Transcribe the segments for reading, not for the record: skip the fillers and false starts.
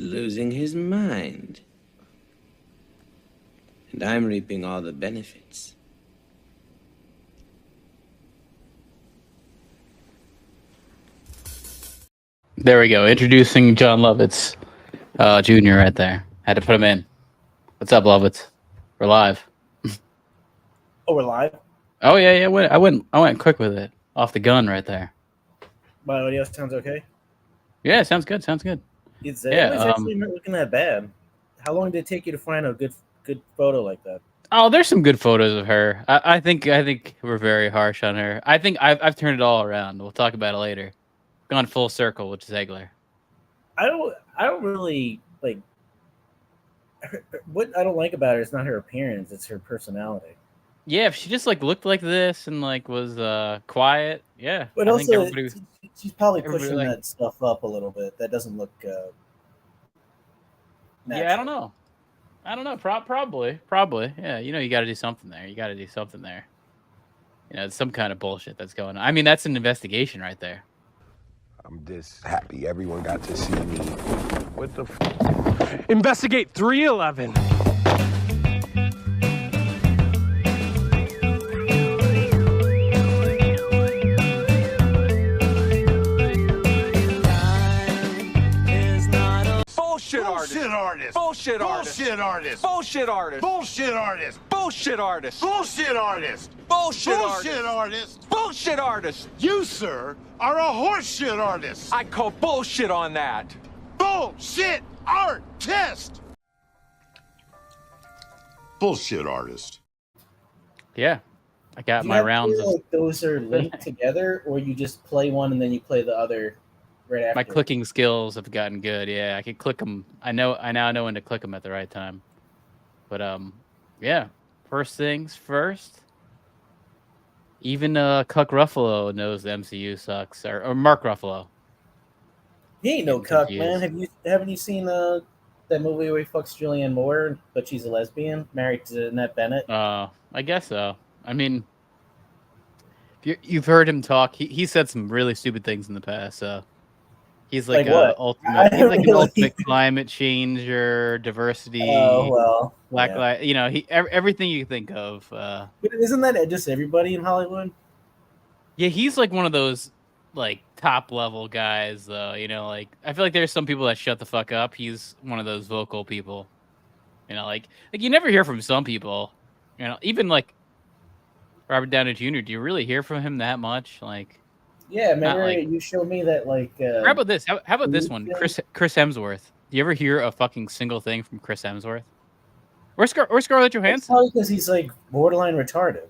losing his mind. And I'm reaping all the benefits. There we go. Introducing John Lovitz, Jr. right there. Had to put him in. What's up, Lovitz? We're live. Oh, we're live? Oh yeah. I went quick with it. Off the gun right there. My audio sounds okay? Yeah, sounds good. It's Yeah, actually not looking that bad. How long did it take you to find a good photo like that? Oh, there's some good photos of her. I think we're very harsh on her. I think I've turned it all around. We'll talk about it later. Gone full circle with Zegler. I don't really like what I don't like about her is not her appearance, it's her personality. Yeah, if she just like looked like this and like was quiet, yeah. But I think also, everybody she's probably pushing like, that stuff up a little bit. That doesn't look natural. Yeah, I don't know. Probably. Yeah, you got to do something there. It's some kind of bullshit that's going on. I mean, that's an investigation right there. I'm just happy everyone got to see me. What the Investigate 311. Bullshit artist. Bullshit artist. Bullshit artist. Bullshit artist. Bullshit artist. Bullshit artist. Bullshit artist. Bullshit artist. Bullshit artist. Bullshit artist. You, sir, are a horseshit artist. I call bullshit on that. Bullshit artist. Bullshit artist. Yeah, I got my rounds. Like those are linked together, or you just play one and then you play the other right after. My clicking skills have gotten good. Yeah, I can click them. I now know when to click them at the right time. But yeah. First things first. Even Cuck Ruffalo knows the MCU sucks, or Mark Ruffalo. He ain't no cuck, man. Haven't you seen that movie where he fucks Julianne Moore, but she's a lesbian, married to Annette Bennett? I guess so. I mean, you've heard him talk. He said some really stupid things in the past. So he's like an ultimate. He's like an ultimate climate changer, diversity. Oh well, black light. Everything you think of. But isn't that just everybody in Hollywood? Yeah, he's like one of those like top level guys, though. Like I feel like there's some people that shut the fuck up. He's one of those vocal people. Like you never hear from some people. Even like Robert Downey Jr. Do you really hear from him that much? Like, yeah, remember you showed me that like. How about this? How about this one? Chris Hemsworth. Do you ever hear a fucking single thing from Chris Hemsworth? Or Scarlett Johansson? Probably because he's like borderline retarded.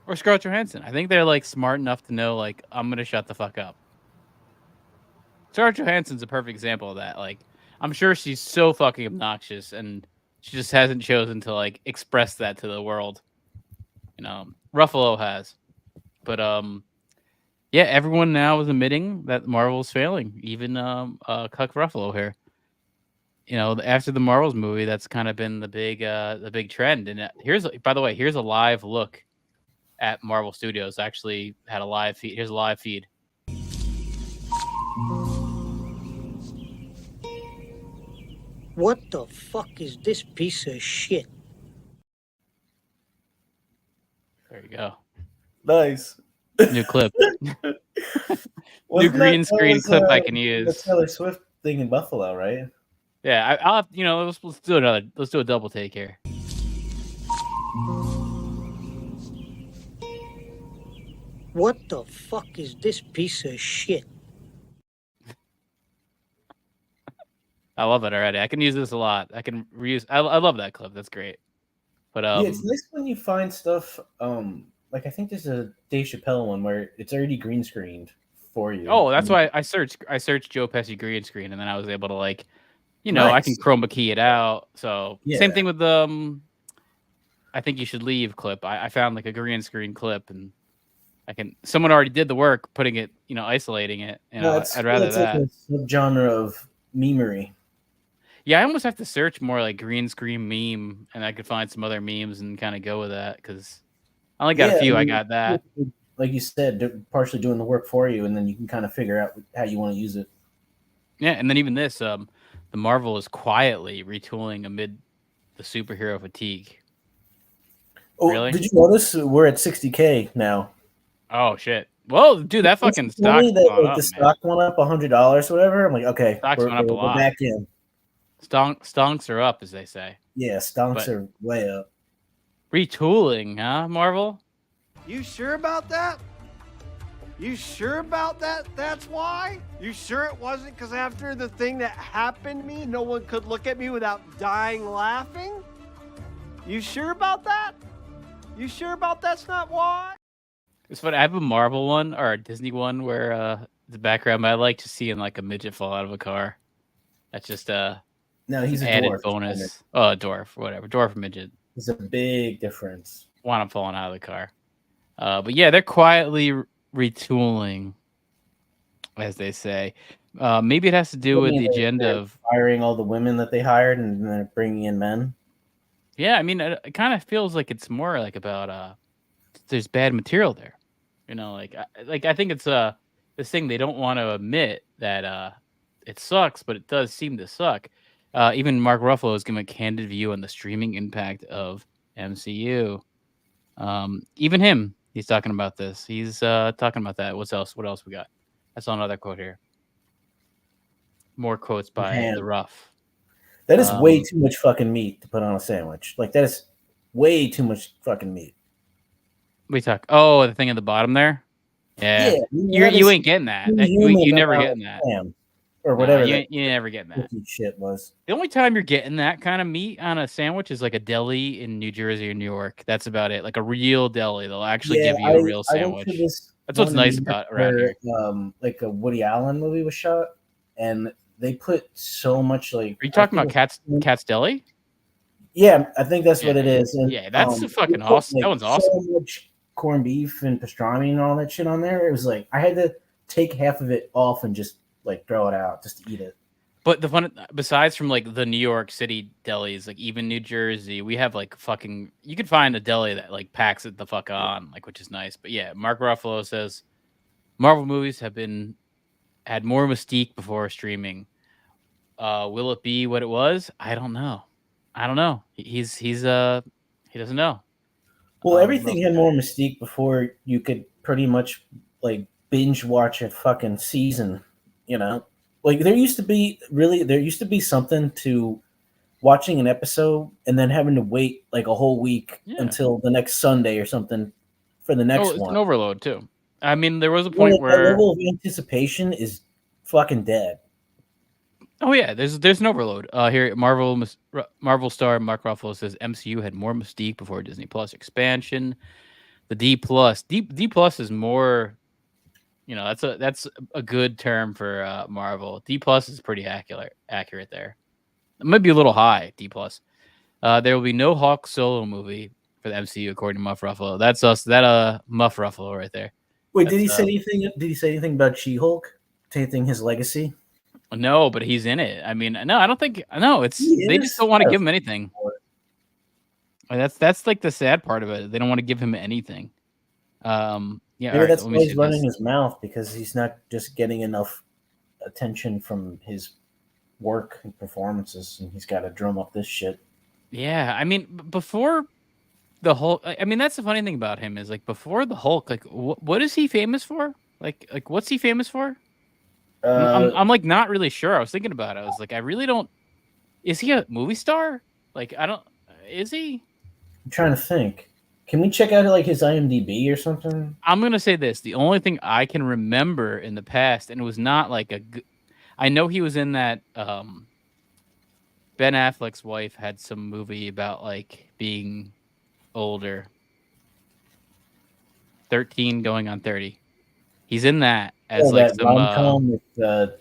Or Scarlett Johansson. I think they're like smart enough to know like I'm gonna shut the fuck up. Scarlett Johansson's a perfect example of that. Like, I'm sure she's so fucking obnoxious and she just hasn't chosen to like express that to the world. Ruffalo has. But yeah, everyone now is admitting that Marvel's failing. Even Cuck Ruffalo here. After the Marvels movie, that's kind of been the big trend. And here's a live look at Marvel Studios. Actually had a live feed. Here's a live feed. What the fuck is this piece of shit? There you go. Nice. New clip. New green screen clip I can use. The Taylor Swift thing in Buffalo, right? Yeah, I'll have, let's do another. Let's do a double take here. What the fuck is this piece of shit? I love it already. I can use this a lot. I can reuse. I love that clip. That's great. But yeah, it's nice when you find stuff. Like I think there's a Dave Chappelle one where it's already green screened for you. Oh, that's why I searched Joe Pesci green screen, and then I was able to like, Nice. I can chroma key it out. So Yeah. same thing with I think you should leave clip. I found like a green screen clip, and someone already did the work putting it, isolating it. I'd rather that. Like a subgenre of memery. Yeah, I almost have to search more like green screen meme, and I could find some other memes and kind of go with that because I only got a few. I got that. Like you said, partially doing the work for you, and then you can kind of figure out how you want to use it. Yeah, and then even this, the Marvel is quietly retooling amid the superhero fatigue. Oh, Really? did you notice we're at 60K now? Oh shit! Well, dude, that fucking stock the man. stock went up $100 or whatever. I'm like, okay, Stocks went up a lot. we're back in. Stonks are up, as they say. Yeah, stonks But are way up. retooling, huh, Marvel? You sure about that? You sure about that? That's why? You sure it wasn't because after the thing that happened to me, no one could look at me without dying laughing? You sure about that? You sure about that's not why? It's funny. I have a Marvel one or a Disney one where the background I like just seeing like a midget fall out of a car. That's just No, he's an a added dwarf. bonus. Oh, a dwarf, whatever. Dwarf or midget. There's a big difference. Want him falling out of the car. But yeah, they're quietly retooling, as they say. Maybe it has to do with the agenda of hiring all the women that they hired and then bringing in men. Yeah, I mean, it kind of feels like it's more like about there's bad material there, you know. Like I think it's this thing they don't want to admit that it sucks, but it does seem to suck. Even Mark Ruffalo is giving a candid view on the streaming impact of MCU. Even him, he's talking about this. He's talking about that. What else? What else we got? I saw another quote here. More quotes by the Ruff. That is way too much fucking meat to put on a sandwich. Like, that is way too much fucking meat. We talk. Oh, the thing at the bottom there. Yeah, you ain't getting that. You never getting that. Or whatever. You never getting that. Shit was. The only time you're getting that kind of meat on a sandwich is like a deli in New Jersey or New York. That's about it. Like a real deli. They'll actually give you a real sandwich. That's what's nice about around here. Like a Woody Allen movie was shot, and they put so much like. Are you talking about Cat's Deli? Yeah, I think that's what it is. And, yeah, that's fucking awesome. That one's awesome. So much corned beef and pastrami and all that shit on there. It was like I had to take half of it off and just like throw it out just to eat it. But the fun, besides from like the New York City delis, like even New Jersey, we have like fucking. You could find a deli that like packs it the fuck on, like, which is nice. But yeah, Mark Ruffalo says Marvel movies have had more mystique before streaming. Will it be what it was? I don't know. He doesn't know. Well, everything had more mystique before you could pretty much like binge watch a fucking season, you know? Like there used to be something to watching an episode and then having to wait like a whole week until the next Sunday or something for the next one. It's an overload too. I mean, there was a point where the level of anticipation is fucking dead. Oh yeah, there's an overload. Here, Marvel star Mark Ruffalo says MCU had more mystique before Disney Plus expansion. The D+, D+ is more, you know, that's a good term for Marvel. D+ is pretty accurate there. It might be a little high. D+. There will be no Hulk solo movie for the MCU according to Muff Ruffalo. That's us. That Muff Ruffalo right there. Wait, did he say anything? Did he say anything about She-Hulk tainting his legacy? No, but he's in it. I mean, no, I don't think. No, they just don't want to give him anything. That's like the sad part of it. They don't want to give him anything. Yeah, maybe that's why he's running his mouth, because he's not just getting enough attention from his work and performances, and he's got to drum up this shit. Yeah, I mean, before the Hulk, I mean, that's the funny thing about him is like before the Hulk, like what is he famous for? Like what's he famous for? I'm like not really sure. I was thinking about it. I was like, I really don't. Is he a movie star? Like, I don't. Is he? I'm trying to think. Can we check out like his IMDb or something? I'm gonna say this: the only thing I can remember in the past, and it was not like I know he was in that. Ben Affleck's wife had some movie about like being older. 13 going on 30. He's in that as like some rom-com with that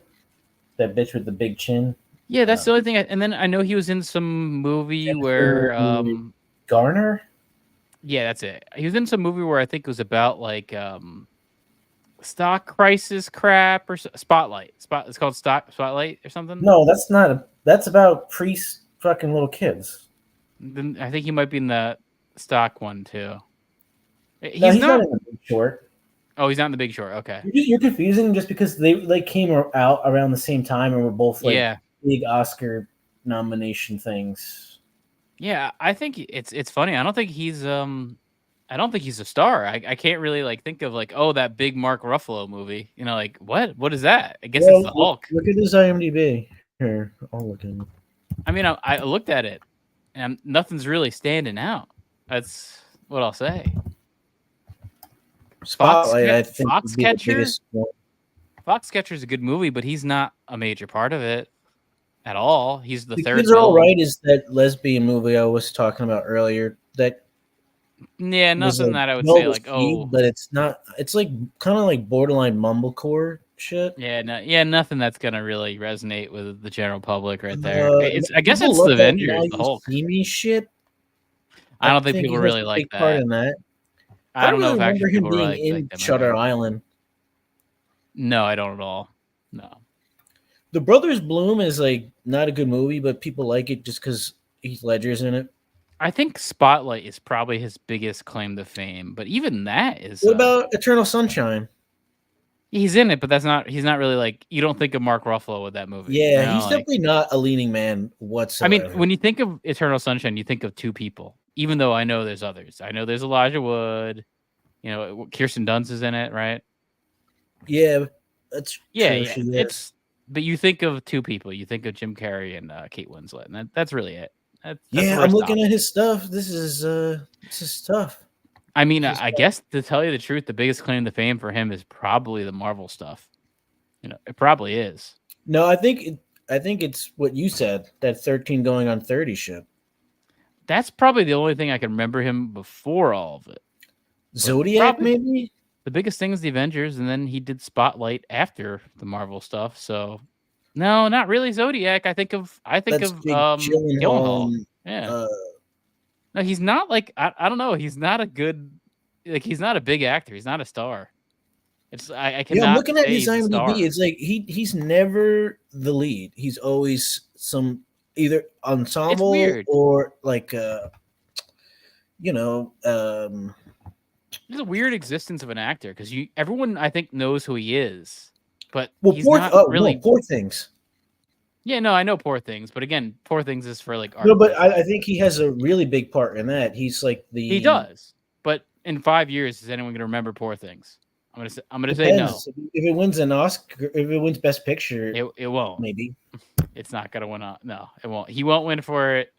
bitch with the big chin. Yeah, that's the only thing. And then I know he was in some movie where Garner. Yeah, that's it. He was in some movie where I think it was about like stock crisis crap or Spotlight. It's called Spotlight or something. No, that's not. That's about fucking little kids. Then I think he might be in the stock one too. He's not in the Big Short. Oh, he's not in The Big Short. Okay, you're confusing just because they like came out around the same time and were both like big Oscar nomination things. Yeah, I think it's funny. I don't think he's a star. I can't really like think of like, oh, that big Mark Ruffalo movie. You know, like what is that? I guess it's the Hulk. Look at his IMDb. Here, I'll look at it. I mean, I looked at it, and nothing's really standing out. That's what I'll say. Spotlight, I think, would be the Foxcatcher. biggest one. Foxcatcher is a good movie, but he's not a major part of it at all. He's the third. Kids Are All Right is that lesbian movie I was talking about earlier. That nothing that I would say like, oh, but it's not. It's like kind of like borderline mumblecore shit. Nothing that's gonna really resonate with the general public right there. I guess it's the the Avengers, the Hulk. See Me shit. I don't think people really like that. Part in that. I don't know if remember actually him people being really in like that Shutter movie. Island. No, I don't at all. No. The Brothers Bloom is like not a good movie, but people like it just because Heath Ledger's in it. I think Spotlight is probably his biggest claim to fame, but even that is. What about Eternal Sunshine? He's in it, but he's not really like, you don't think of Mark Ruffalo with that movie. Yeah, you know? he's definitely not a leading man whatsoever. I mean, when you think of Eternal Sunshine, you think of two people, even though I know there's others. I know there's Elijah Wood. You know, Kirsten Dunst is in it, right? Yeah, that's true. It's but you think of two people. You think of Jim Carrey and Kate Winslet, and that's really it. That's I'm looking at his stuff. This is tough. I mean, I guess to tell you the truth, the biggest claim to fame for him is probably the Marvel stuff. You know, it probably is. No, I think it's what you said, that 13 going on 30 shit. That's probably the only thing I can remember him before all of it. Zodiac, maybe? The biggest thing is the Avengers, and then he did Spotlight after the Marvel stuff. So, no, not really Zodiac. I think of Gyllenhaal. Yeah. No, he's not like I don't know. He's not a good he's not a big actor. He's not a star. It's I cannot. Yeah, I'm looking at his say he's a star. IMDb. It's like he's never the lead. He's always some either ensemble or like There's a weird existence of an actor because everyone I think knows who he is, but he's Poor Things. Yeah, no, I know Poor Things, but again, Poor Things is for like art. No, but I think he has a really big part in that. He's like he does, but in 5 years, is anyone going to remember Poor Things? I'm gonna say no. If it wins an Oscar, if it wins Best Picture, it won't. Maybe it's not gonna win. No, it won't. He won't win for it.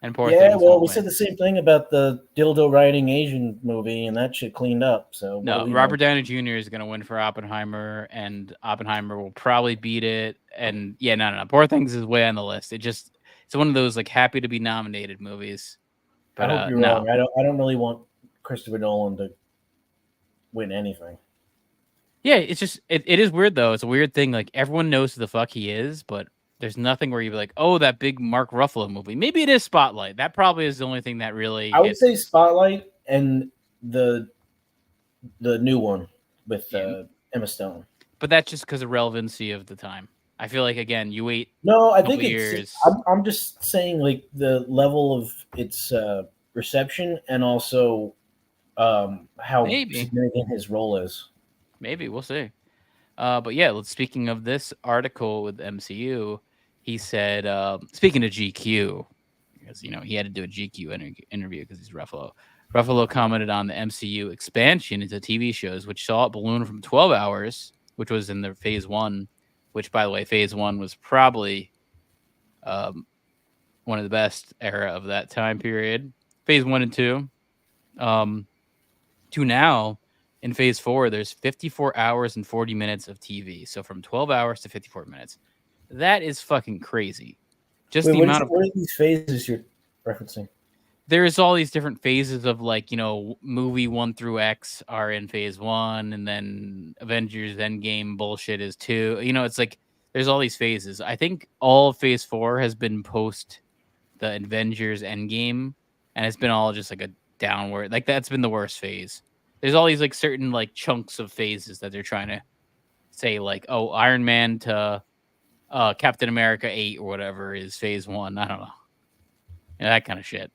And Poor Things. Yeah, well, we said the same thing about the dildo riding Asian movie, and that shit cleaned up. So no, Robert Downey Jr. is gonna win for Oppenheimer, and Oppenheimer will probably beat it. And yeah, no. Poor Things is way on the list. It's one of those like happy to be nominated movies. But I hope you're wrong. I don't really want Christopher Nolan to win anything. Yeah, it's just it is weird though. It's a weird thing. Like everyone knows who the fuck he is, but there's nothing where you'd be like, oh, that big Mark Ruffalo movie. Maybe it is Spotlight. That probably is the only thing that really. I would say Spotlight and the new one with Emma Stone. But that's just because of relevancy of the time. I feel like again, you wait. No, I think I'm just saying like the level of its reception and also how significant his role is. Maybe we'll see. But yeah, speaking of this article with MCU, he said, speaking of GQ, because he had to do a GQ interview because he's Ruffalo. Ruffalo commented on the MCU expansion into TV shows, which saw it balloon from 12 hours, which was in the Phase 1, which, by the way, Phase 1 was probably one of the best era of that time period. Phase 1 and 2. To now. In Phase 4, there's 54 hours and 40 minutes of TV. So from 12 hours to 54 minutes. That is fucking crazy. Just the amount of... What are these phases you're referencing? There's all these different phases of movie 1 through X are in Phase 1, and then Avengers Endgame bullshit is 2. It's like there's all these phases. I think all of Phase 4 has been post the Avengers Endgame, and it's been all just like a downward... Like that's been the worst phase. There's all these certain chunks of phases that they're trying to say Iron Man to Captain America 8 or whatever is Phase 1. I don't know. That kind of shit.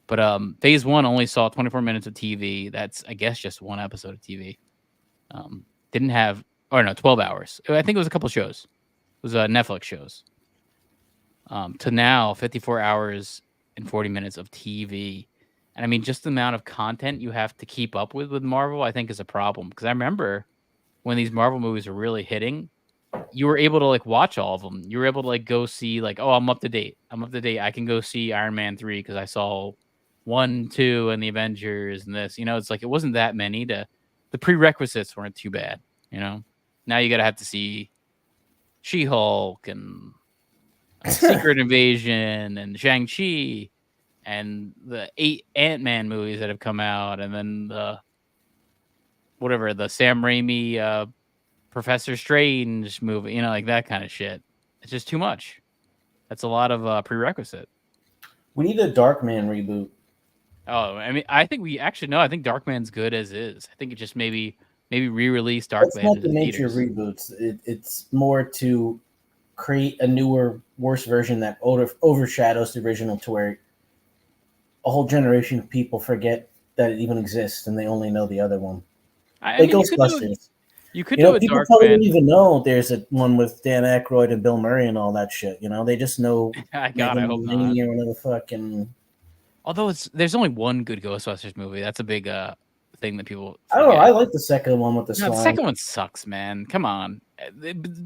But Phase 1 only saw 24 minutes of TV. That's I guess just one episode of TV. Didn't have 12 hours. I think it was a couple shows. It was Netflix shows. to now 54 hours and 40 minutes of TV. And I mean, just the amount of content you have to keep up with Marvel, I think is a problem. Because I remember when these Marvel movies were really hitting, you were able to like watch all of them. You were able to like go see like, oh, I'm up to date. I can go see Iron Man 3 because I saw 1, 2, and the Avengers and this. It's like it wasn't that many. The prerequisites weren't too bad. Now you gotta have to see She-Hulk and Secret Invasion and Shang-Chi and the 8 Ant-Man movies that have come out, and then the Sam Raimi Professor Strange movie, like that kind of shit. It's just too much. That's a lot of prerequisite. We need a Darkman reboot. Oh, I mean, I think I think Darkman's good as is. I think it just maybe re-release Darkman. It's not the nature of reboots. It's more to create a newer, worse version that overshadows the original, to where a whole generation of people forget that it even exists and they only know the other one. Like Ghostbusters. You could do a people Dark probably Man. don't even know there's a one with Dan Aykroyd and Bill Murray and all that shit. They just know. God, I hope not. Or whatever fucking. Although there's only one good Ghostbusters movie. That's a big thing that people forget. I don't know. I like the second one with the slime. The second one sucks, man. Come on,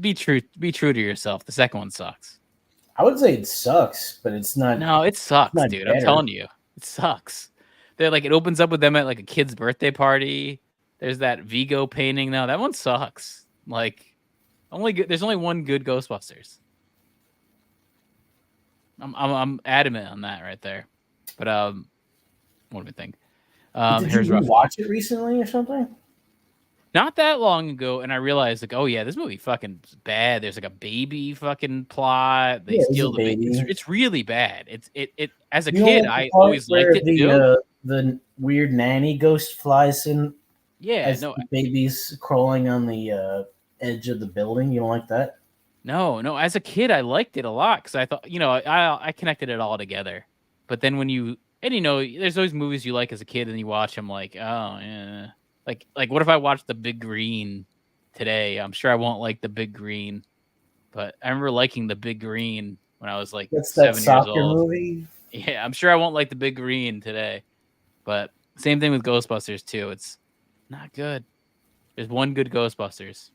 be true to yourself. The second one sucks. I would say it sucks, but it's not. No, it sucks, dude. Better. I'm telling you, it sucks. They're like, it opens up with them at like a kid's birthday party. There's that Vigo painting. No, that one sucks. Like, there's only one good Ghostbusters. I'm adamant on that right there. But what do we think? Did you watch it recently or something? Not that long ago, and I realized like, oh yeah, this movie fucking bad. There's like a baby fucking plot. They steal the baby. It's really bad. It as a kid, I always liked it. The weird nanny ghost flies in. Yeah, the baby's crawling on the edge of the building. You don't like that? No. As a kid, I liked it a lot because I thought, I connected it all together. But then when there's always movies you like as a kid and you watch them like, oh yeah, like what if I watched The Big Green today? I'm sure I won't like The Big Green, but I remember liking The Big Green when I was like 7 years old. Movie? Yeah, I'm sure I won't like The Big Green today, but same thing with Ghostbusters too. It's not good. There's one good Ghostbusters.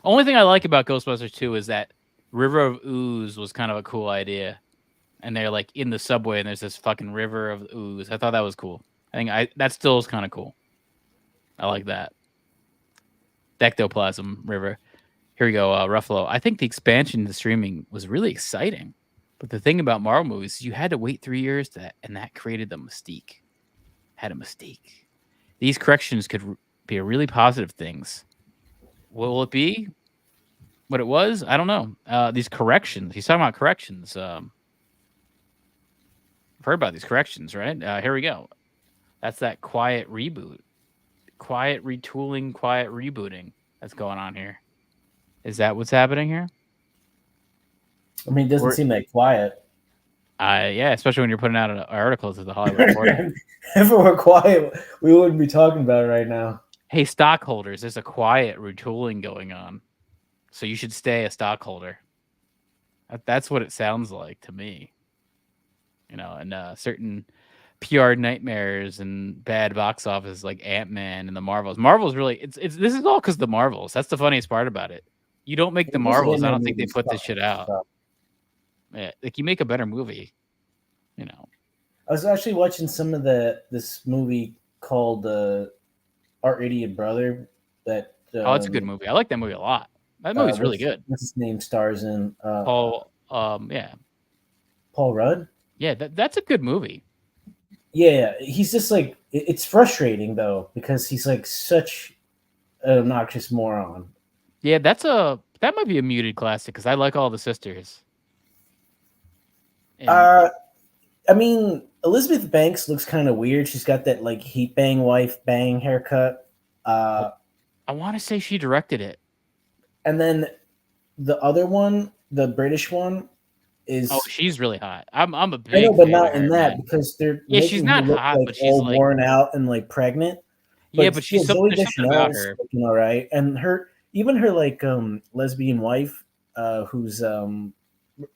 Only thing I like about Ghostbusters 2 is that River of Ooze was kind of a cool idea. And they're like in the subway and there's this fucking river of ooze. I thought that was cool. I think that still is kind of cool. I like that. Ectoplasm river. Here we go, Ruffalo. I think the expansion to streaming was really exciting. But the thing about Marvel movies is you had to wait 3 years and that created the mystique. Had a mystique. These corrections could be a really positive things. Will it be what it was? I don't know. These corrections. He's talking about corrections. I've heard about these corrections, right? Here we go. That's that quiet reboot. Quiet retooling, quiet rebooting that's going on here. Is that what's happening here? I mean, it doesn't seem that quiet. Yeah, especially when you're putting out articles of the Hollywood Reporter. If it were quiet, we wouldn't be talking about it right now. Hey, stockholders, there's a quiet retooling going on. So you should stay a stockholder. That's what it sounds like to me. And certain PR nightmares and bad box office like Ant-Man and the Marvels. Marvel's really, this is all because the Marvels. That's the funniest part about it. You don't make the Marvels, I don't think they put this shit out. Yeah, like you make a better movie, I was actually watching some of this movie called Our Idiot Brother. That it's a good movie. I like that movie a lot. That movie's really good. What's his name? Stars in Paul. Paul Rudd. Yeah, that's a good movie. Yeah, he's just like it's frustrating though because he's like such an obnoxious moron. Yeah, that might be a muted classic because I like all the sisters. And, I mean, Elizabeth Banks looks kind of weird. She's got that like heat bang wife bang haircut. I want to say she directed it. And then the other one, the British one, is she's really hot. I'm a big. I know, but not in that because they're she's not hot, but she's all like worn out and like pregnant. But she's something about her. All right, and her like lesbian wife, who's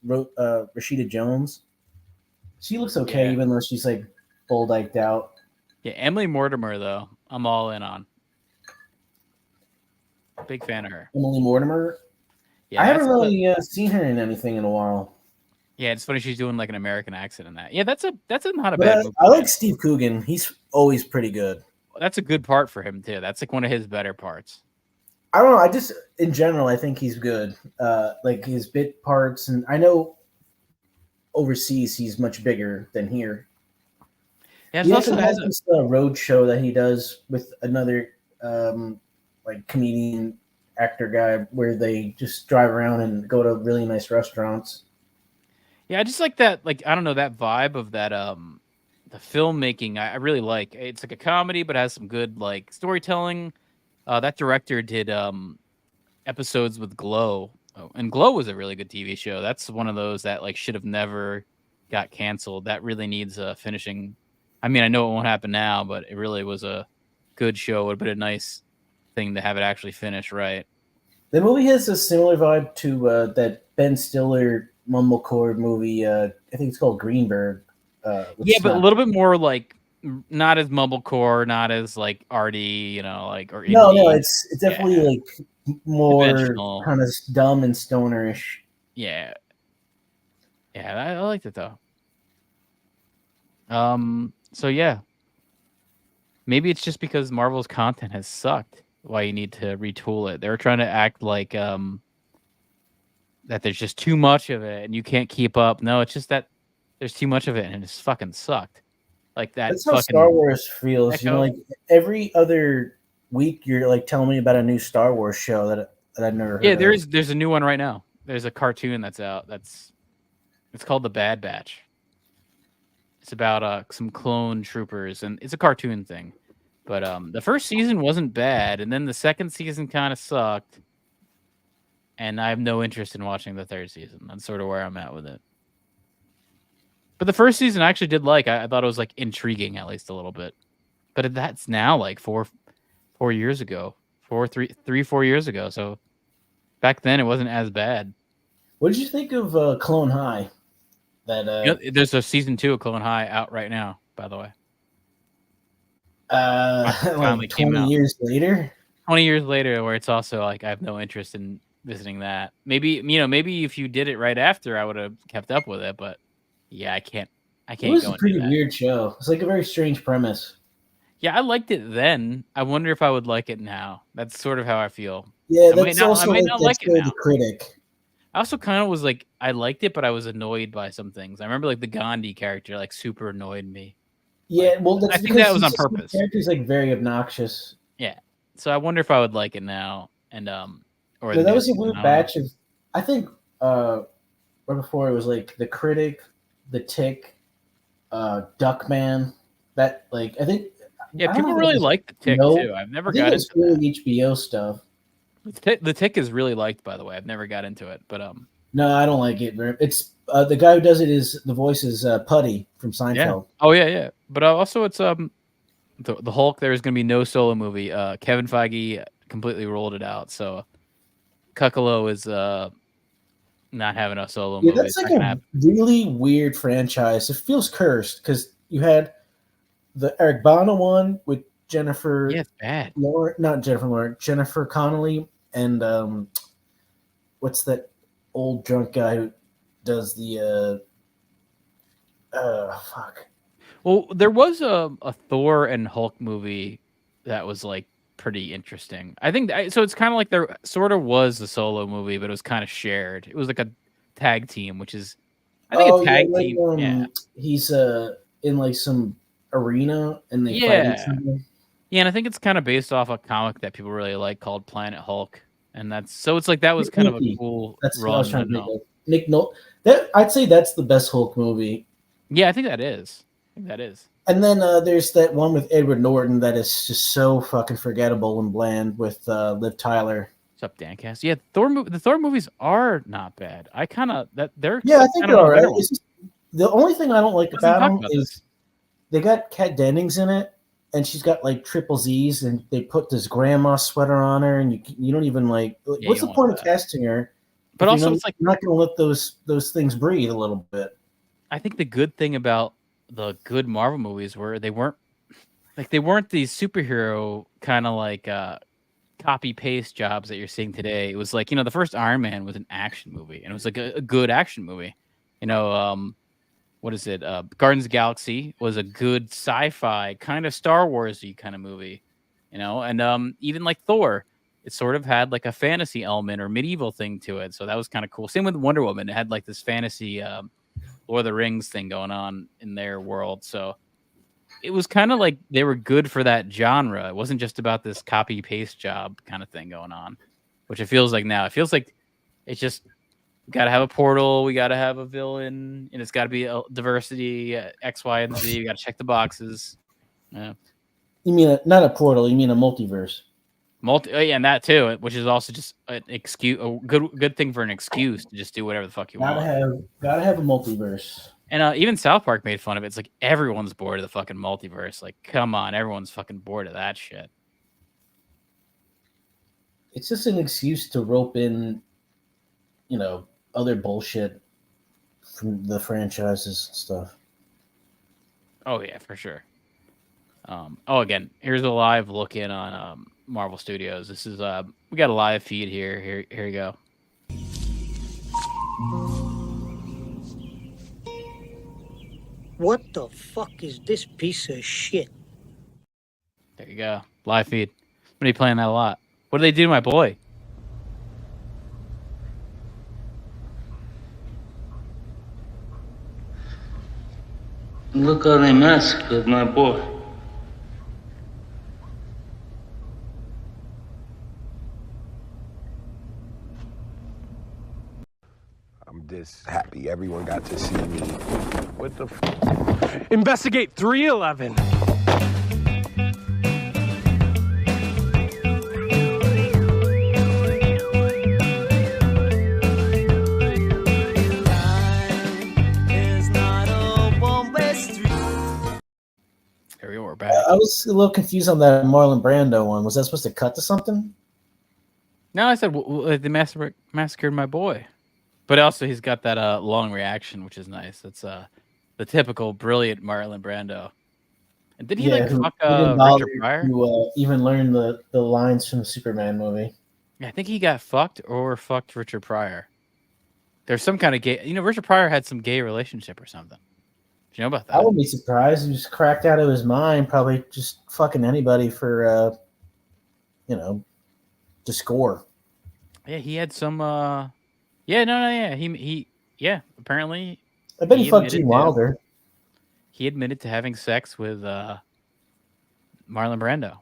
Rashida Jones. She looks okay, Yeah. even though she's like full dyked out. Yeah, Emily Mortimer though, I'm all in on. Big fan of her. Emily Mortimer. Yeah, I haven't that's really seen her in anything in a while. Yeah, it's funny she's doing like an American accent in that. Yeah, that's not a But bad movie. I like Steve Coogan. He's always pretty good. That's a good part for him too. That's like one of his better parts. I don't know. I just, in general, I think he's good. Like his bit parts, and I know overseas he's much bigger than here. Yeah, He also has this road show that he does with another like comedian actor guy, where they just drive around and go to really nice restaurants. Yeah, I just like that. Like I don't know, that vibe of that. The filmmaking I really like. It's like a comedy, but has some good like storytelling. That director did episodes with Glow. Oh, and Glow was a really good TV show. That's one of those that like should have never got canceled. That really needs finishing. I mean, I know it won't happen now, but it really was a good show. It would have been a nice thing to have it actually finish right. The movie has a similar vibe to that Ben Stiller mumblecore movie. I think it's called Greenberg. Yeah, but a little bit more like not as mumblecore, not as like arty, you know, like or no, indie. it's definitely like more kind of dumb and stonerish. Yeah, I liked it though. So yeah, maybe it's just because Marvel's content has sucked. Why you need to retool it? They're trying to act like that there's just too much of it and you can't keep up. No, it's just that there's too much of it and it's fucking sucked. Like that. That's how Star Wars feels. Echo. You know, like every other week, you're like telling me about a new Star Wars show that I've never heard. Yeah, there's a new one right now. There's a cartoon that's out. It's called The Bad Batch. It's about some clone troopers, and it's a cartoon thing. But the first season wasn't bad, and then the second season kind of sucked. And I have no interest in watching the third season. That's sort of where I'm at with it. But the first season I actually did like. I thought it was like intriguing, at least a little bit. But that's now like 4 years ago, 4 years ago. So back then it wasn't as bad. What did you think of Clone High? That there's a season 2 of Clone High out right now, by the way. Like 20 years later. 20 years later, where it's also like I have no interest in visiting that. Maybe if you did it right after, I would have kept up with it. But yeah, I can't. It was a pretty weird show. It's like a very strange premise. Yeah, I liked it then. I wonder if I would like it now. That's sort of how I feel. Yeah, I might not like it now. The critic. I also kind of was like, I liked it, but I was annoyed by some things. I remember like the Gandhi character like super annoyed me. Yeah, well, I think that was on purpose. The character's like very obnoxious. Yeah, so I wonder if I would like it now. And or that was a weird batch of. I think right before it was like the critic, the Tick, Duckman. That like I think. Yeah, people really like the Tick too. I've never got into really HBO stuff. The Tick is really liked, by the way. I've never got into it, but no, I don't like it. It's the guy who does it is the voice is Putty from Seinfeld. Yeah. Oh yeah. But also it's the Hulk. There is going to be no solo movie. Kevin Feige completely rolled it out, so Cuccolo is not having a solo movie. That's like a really weird franchise. It feels cursed because you had the Eric Bana one with Jennifer. Yeah, it's bad. Not Jennifer Lawrence. Jennifer Connelly and what's that old drunk guy who does the fuck. Well, there was a Thor and Hulk movie that was like pretty interesting. I think so. It's kind of like there sort of was a solo movie, but it was kind of shared. It was like a tag team, which is I think a tag team. Yeah, he's in like some arena and they fight each other. Yeah, and I think it's kind of based off a comic that people really like called Planet Hulk, and it's like that was kind of a cool. That's what I was trying to think of. Nick Nolte. I'd say that's the best Hulk movie. Yeah, I think that is. And then there's that one with Edward Norton that is just so fucking forgettable and bland with Liv Tyler. What's up, Dancast? Yeah, the Thor movies are not bad. I kind of they're I think they're all right. It's just, the only thing I don't like about them is they got Kat Dennings in it, and she's got like triple Z's, and they put this grandma sweater on her, and you don't even like. What's the point of casting her But also, it's like you're not going to let those things breathe a little bit. I think the good thing about the good Marvel movies were they weren't these superhero kind of like copy paste jobs that you're seeing today. It was like, the first Iron Man was an action movie, and it was like a good action movie. What is it? Guardians of the Galaxy was a good sci-fi kind of Star Wars-y kind of movie, and even like Thor, it sort of had like a fantasy element or medieval thing to it. So that was kind of cool. Same with Wonder Woman. It had like this fantasy Lord of the Rings thing going on in their world. So it was kind of like they were good for that genre. It wasn't just about this copy paste job kind of thing going on, which it feels like now. It feels like it's just we got to have a portal, we got to have a villain, and it's got to be a diversity, X, Y, and Z. You got to check the boxes. Yeah. You mean not a portal? You mean a multiverse? Yeah, and that too, which is also just an excuse, a good thing for an excuse to just do whatever the fuck you want. Gotta have a multiverse. And even South Park made fun of it. It's like everyone's bored of the fucking multiverse. Like, come on, everyone's fucking bored of that shit. It's just an excuse to rope in, other bullshit from the franchises and stuff. Oh yeah, for sure. Again, here's a live look in on Marvel Studios. This is we got a live feed here. Here you go. What the fuck is this piece of shit? There you go. Live feed. I'm gonna be playing that a lot. What do they do to my boy? Look how they massacred my boy. I'm just happy everyone got to see me. What the Investigate 311. We're back. I was a little confused on that Marlon Brando one. Was that supposed to cut to something? No, I said they massacred my boy. But also, he's got that long reaction, which is nice. That's the typical brilliant Marlon Brando. And did he fuck Richard Pryor? To even learn the lines from the Superman movie. Yeah, I think he got fucked Richard Pryor. There's some kind of gay. Richard Pryor had some gay relationship or something. Do you know about that? I wouldn't be surprised. He was cracked out of his mind, probably just fucking anybody for, to score. Yeah, he had some. Yeah. Apparently, I bet he fucked Gene Wilder. He admitted to having sex with Marlon Brando.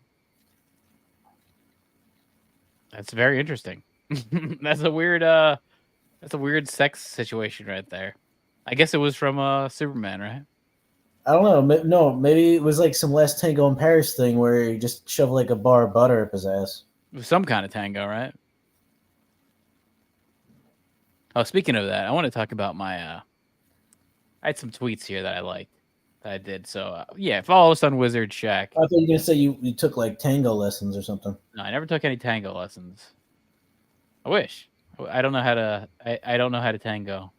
That's very interesting. That's a weird sex situation right there. I guess it was from Superman, right? I don't know. No, maybe it was like some Last Tango in Paris thing where he just shoved like a bar of butter up his ass. It was some kind of tango, right? Oh, speaking of that, I want to talk about my. I had some tweets here that I liked that I did. So follow us on WizardShack. I thought you were gonna say you took like tango lessons or something. No, I never took any tango lessons. I wish. I don't know how to. I don't know how to tango.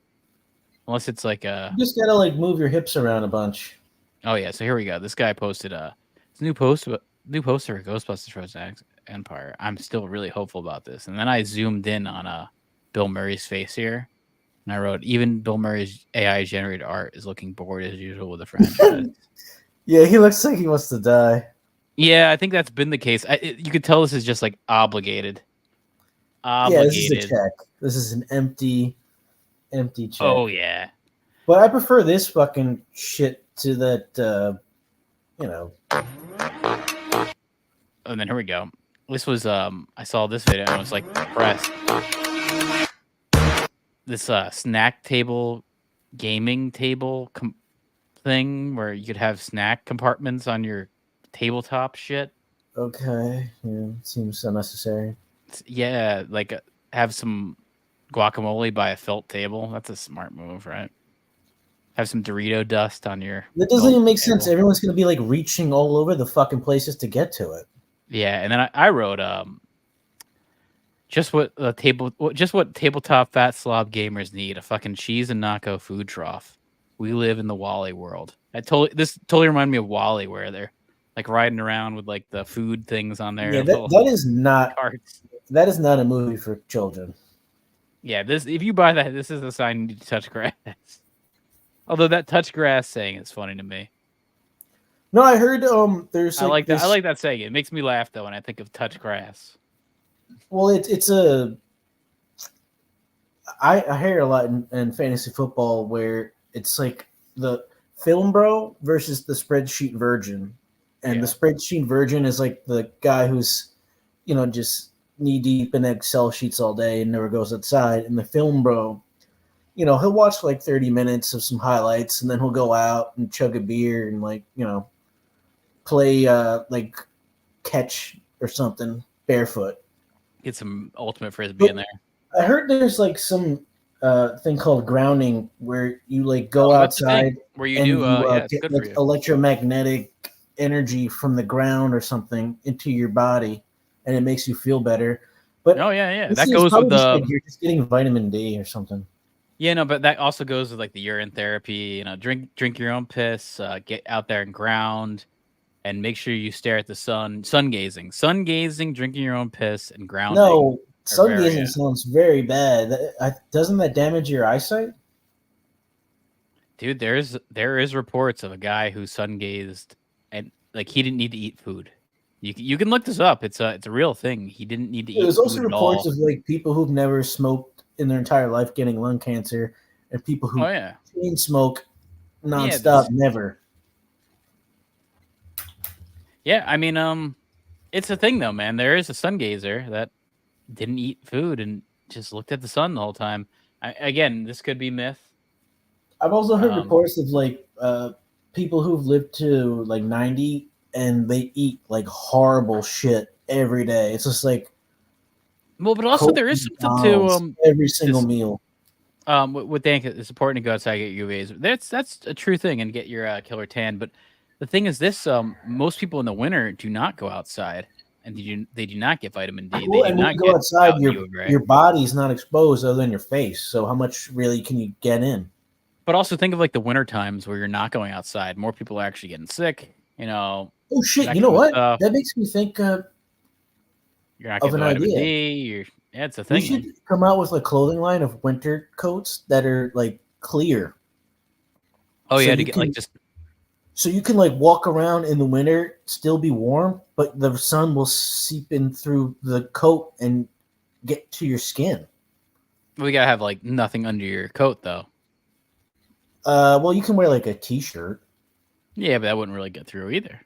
Unless it's like a... You just gotta like move your hips around a bunch. Oh yeah, so here we go. This guy posted it's a new poster for Ghostbusters Frozen Empire. I'm still really hopeful about this. And then I zoomed in on Bill Murray's face here, and I wrote, even Bill Murray's AI generated art is looking bored as usual with the franchise. Yeah, he looks like he wants to die. Yeah, I think that's been the case. You could tell this is just like obligated. Yeah, this is a check. This is an empty check. Oh yeah. But I prefer this fucking shit to that, And then here we go. This was I saw this video and I was like impressed. This snack table, gaming table thing where you could have snack compartments on your tabletop shit. Okay, yeah, seems unnecessary. Yeah, like have some guacamole by a felt table. That's a smart move, right? Have some Dorito dust on your... That doesn't even make sense. Everyone's going to be like reaching all over the fucking places to get to it. Yeah, and then I wrote, Just what tabletop fat slob gamers need: a fucking cheese and nacho food trough. We live in the Wally world. This totally reminded me of Wally, where they're like riding around with like the food things on their Yeah, little that is not carts. that is not a movie for children. Yeah, if you buy that, this is the sign you need to touch grass. Although that touch grass saying is funny to me. No, I heard there's I like this, that. I like that saying. It makes me laugh though when I think of touch grass. Well, it's a I hear a lot in fantasy football where it's like the film bro versus the spreadsheet virgin, and the spreadsheet virgin is like the guy who's just knee deep in Excel sheets all day and never goes outside, and the film bro, he'll watch like 30 minutes of some highlights and then he'll go out and chug a beer and play like catch or something barefoot. Get some ultimate frisbee in there. I heard there's like some thing called grounding where you like go outside where you do get like electromagnetic energy from the ground or something into your body, and it makes you feel better. But that goes with the you're just getting vitamin D or something. Yeah, no, but that also goes with like the urine therapy. Drink your own piss. Get out there and ground, and make sure you stare at the sun. Sun gazing, drinking your own piss, and grounding. No, sun gazing sounds very bad. Doesn't that damage your eyesight? Dude, there is reports of a guy who sun gazed and like he didn't need to eat food. You can look this up. It's a real thing. He didn't need to eat. There's also reports of like people who've never smoked in their entire life getting lung cancer, and people who chain smoke nonstop never. Yeah, I mean, it's a thing though, man. There is a sun gazer that didn't eat food and just looked at the sun the whole time. Again, this could be myth. I've also heard reports of like people who've lived to like 90 and they eat like horrible shit every day. It's just like, well, but also there is something to every single meal. With Dan, it's important to go outside and get UVs. That's a true thing and get your killer tan. But the thing is, most people in the winter do not go outside, and they do not get vitamin D. Well, and when you go outside, your body's not exposed other than your face. So how much really can you get in? But also think of like the winter times where you're not going outside. More people are actually getting sick. Oh shit! You know what? That makes me think. You're not getting vitamin D. It's a thing. You should come out with a clothing line of winter coats that are like clear. Oh yeah, to get like just. So you can like walk around in the winter, still be warm, but the sun will seep in through the coat and get to your skin. We gotta have like nothing under your coat though. Well, you can wear like a t-shirt. Yeah, but that wouldn't really get through either.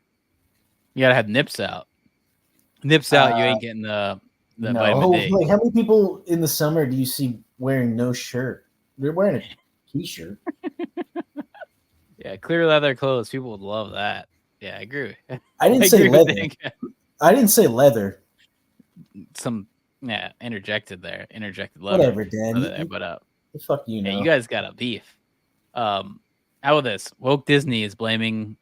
You gotta have nips out. Nips out, you ain't getting the vitamin D. Like how many people in the summer do you see wearing no shirt? They're wearing a t-shirt. Yeah, clear leather clothes. People would love that. Yeah, I agree. I didn't say leather. I didn't say leather. Interjected leather. Whatever, Dan. But the fuck you know. Yeah, you guys got a beef. How about this? Woke Disney is blaming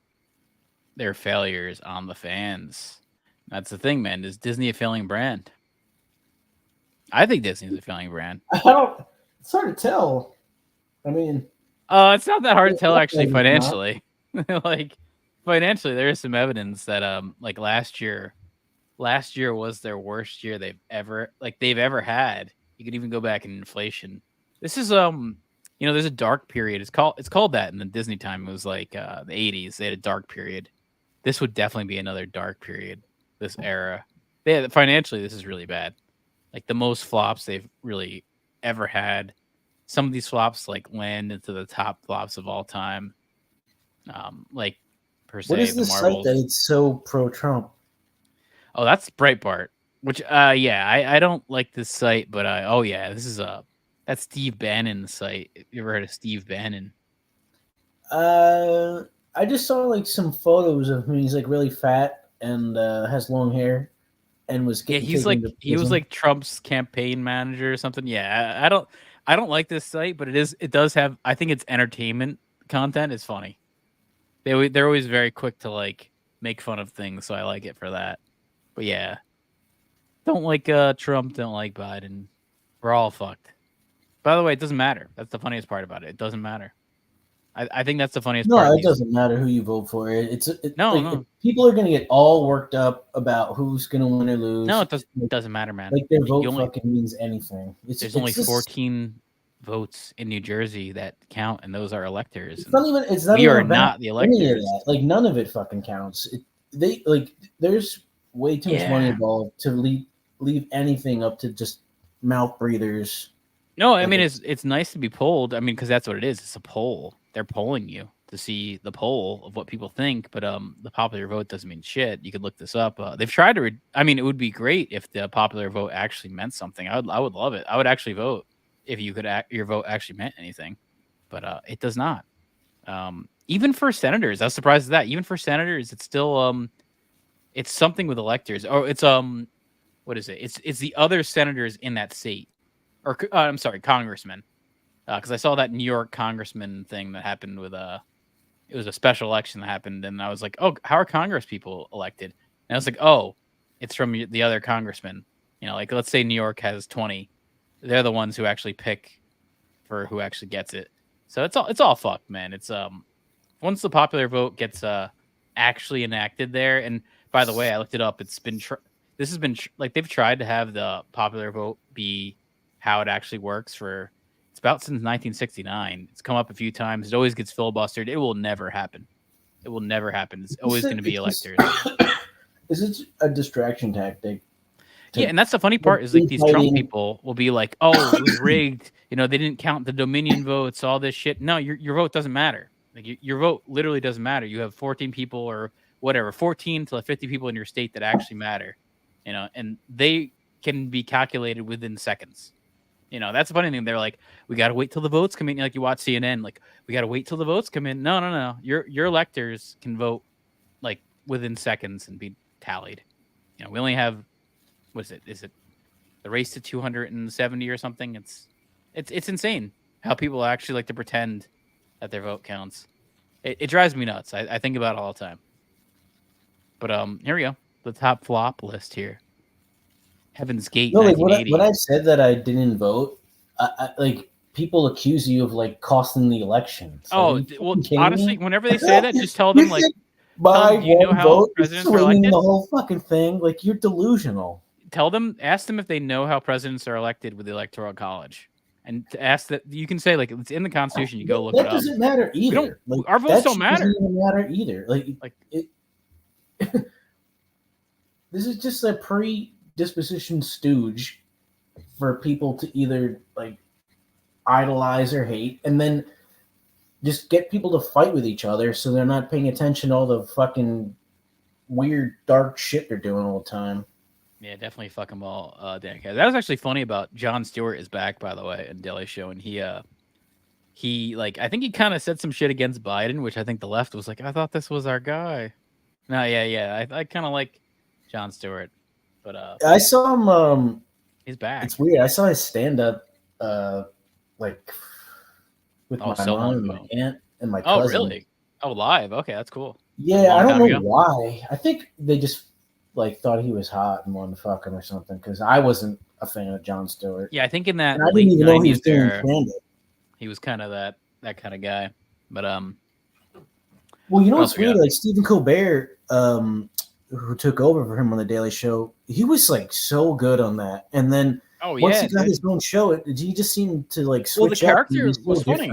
their failures on the fans. That's the thing, man. Is Disney a failing brand? I think Disney's a failing brand. It's hard to tell. I mean, it's not that hard to tell actually financially. Like financially, there is some evidence that like last year was their worst year they've ever had. You could even go back in inflation. This is there's a dark period. It's called that in the Disney time. It was like the 80s. They had a dark period. This would definitely be another dark period. This era. Financially, this is really bad. Like the most flops they've really ever had. Some of these flops like land into the top flops of all time. Like per se, what is this site that it's so pro-Trump? Oh, that's Breitbart. Which I don't like this site, but this is that's Steve Bannon's site. You ever heard of Steve Bannon? I just saw like some photos of him. He's like really fat and has long hair, and was he was like Trump's campaign manager or something. Yeah, I don't like this site, but it does have. I think it's entertainment content. It's funny. They're always very quick to like make fun of things, so I like it for that. But yeah, don't like Trump, don't like Biden. We're all fucked. By the way, it doesn't matter. That's the funniest part about it. It doesn't matter. I think that's the funniest part. No, it doesn't matter who you vote for. No. People are going to get all worked up about who's going to win or lose. No, it doesn't matter, man. Like their vote fucking means anything. There's only 14 votes in New Jersey that count, and those are electors. It's not even. We are not the electors. Any of that. Like none of it fucking counts. There's way too much money involved to leave anything up to just mouth breathers. No, I mean it's nice to be polled. I mean, because that's what it is. It's a poll. They're polling you to see the poll of what people think, but the popular vote doesn't mean shit. You could look this up. They've tried to. I mean, it would be great if the popular vote actually meant something. I would love it. I would actually vote if you could. Your vote actually meant anything, but it does not. Even for senators, I was surprised at that. Even for senators, it's still it's something with electors. Or it's what is it? It's the other senators in that state, or I'm sorry, congressmen. Because I saw that New York congressman thing that happened with it was a special election that happened, and I was like, oh, how are Congress people elected? And I was like, oh, it's from the other congressmen. You know, like let's say New York has 20, they're the ones who actually pick for who actually gets it. So it's all fucked, man. It's once the popular vote gets actually enacted there, and by the way, I looked it up. It's been this has been like they've tried to have the popular vote be how it actually works for. It's about since 1969. It's come up a few times. It always gets filibustered. It will never happen. It will never happen. It's always going to be electors. Is it a distraction tactic? Yeah, and that's the funny part is like these Trump people will be like, "Oh, it was rigged. You know, they didn't count the Dominion votes. All this shit." No, your vote doesn't matter. Like your vote literally doesn't matter. You have 14 people or whatever, 14 to 50 people in your state that actually matter. You know, and they can be calculated within seconds. You know, that's the funny thing. They're like, we got to wait till the votes come in. Like you watch CNN, like we got to wait till the votes come in. No. Your electors can vote like within seconds and be tallied. You know, we only have, what is it? Is it the race to 270 or something? It's insane how people actually like to pretend that their vote counts. It drives me nuts. I think about it all the time. But here we go. The top flop list here. Heaven's Gate. No, like when I said that I didn't vote, I like people accuse you of like costing the election. So well, honestly, whenever they say that, just tell them like, by do you know how vote presidents is are elected? The whole fucking thing. Like you're delusional. Ask them if they know how presidents are elected with the Electoral College, and to ask that you can say like it's in the Constitution. You go look it up. That doesn't matter either. Like, our votes don't matter. Doesn't even matter either. Like it. This is just a predisposition stooge for people to either like idolize or hate, and then just get people to fight with each other so they're not paying attention to all the fucking weird dark shit they're doing all the time. Yeah, definitely fuck them all. That was actually funny about Jon Stewart is back, by the way, in Daily Show, and he like I think he kind of said some shit against Biden, which I think the left was like, I thought this was our guy. No, yeah. I kind of like Jon Stewart, but I saw him. He's back. It's weird. I saw his stand up, like with my mom and my aunt and my cousin. Oh, really? Oh, live. Okay, that's cool. Yeah, I don't know why. I think they just like thought he was hot and wanted to fuck him or something. Because I wasn't a fan of Jon Stewart. Yeah, I think in that I didn't even know he was doing stand-up. He was kind of that kind of guy. But well, you know what's weird? Like Stephen Colbert, who took over for him on the Daily Show, he was like so good on that. And then once he got his own show, he just seemed to like switch. Well, the character was so funny.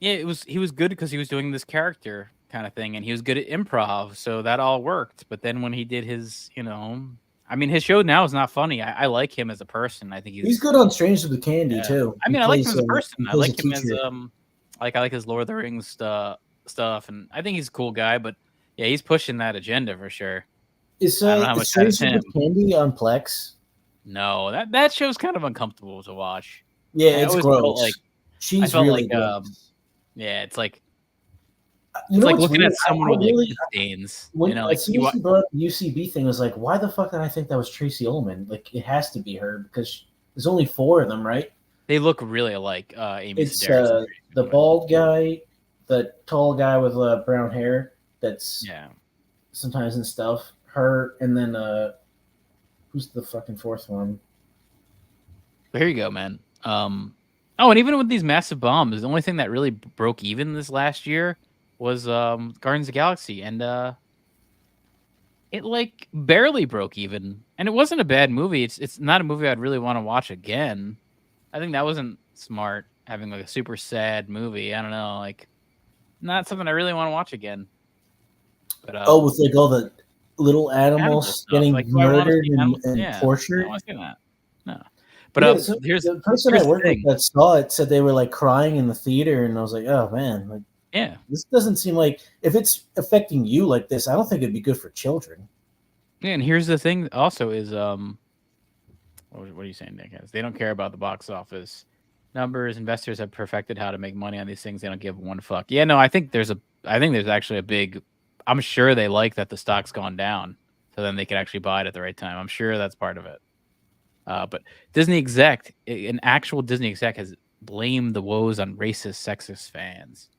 Yeah, he was good because he was doing this character kind of thing, and he was good at improv, so that all worked. But then when he did his, I mean, his show now is not funny. I like him as a person. I think he's good on Strangers with Candy too. I mean, I like him as a person. I like him as I like his Lord of the Rings stuff, and I think he's a cool guy. But yeah, he's pushing that agenda for sure. Is Strangers with Candy on Plex? No, that show's kind of uncomfortable to watch. Yeah, it's gross. Like she's really gross. Yeah, it's like looking at someone with like stains. As soon as you brought up the UCB thing, I was like, why the fuck did I think that was Tracy Ullman? Like, it has to be her because there's only 4 of them, right? They look really alike. Amy it's the bald guy, the tall guy with brown hair. That's sometimes in stuff. Her and then Who's the fucking fourth one? But here you go, man. Oh, and even with these massive bombs, the only thing that really broke even this last year was Guardians of the Galaxy, and it like barely broke even. And it wasn't a bad movie. It's not a movie I'd really want to watch again. I think that wasn't smart, having like a super sad movie. I don't know, like not something I really want to watch again. But with like all the little animals getting like, murdered and I tortured. don't want to see that. No. But here's the person here's I the worked with thing. that saw it said they were like crying in the theater, and I was like, oh man, like Yeah. this doesn't seem like, if it's affecting you like this, I don't think it'd be good for children. Yeah, and here's the thing also is what are you saying, Nick? They don't care about the box office numbers. Investors have perfected how to make money on these things. They don't give one fuck. Yeah, no, I think there's actually a big, I'm sure they like that the stock's gone down, so then they can actually buy it at the right time. I'm sure that's part of it. But an actual Disney exec has blamed the woes on racist, sexist fans.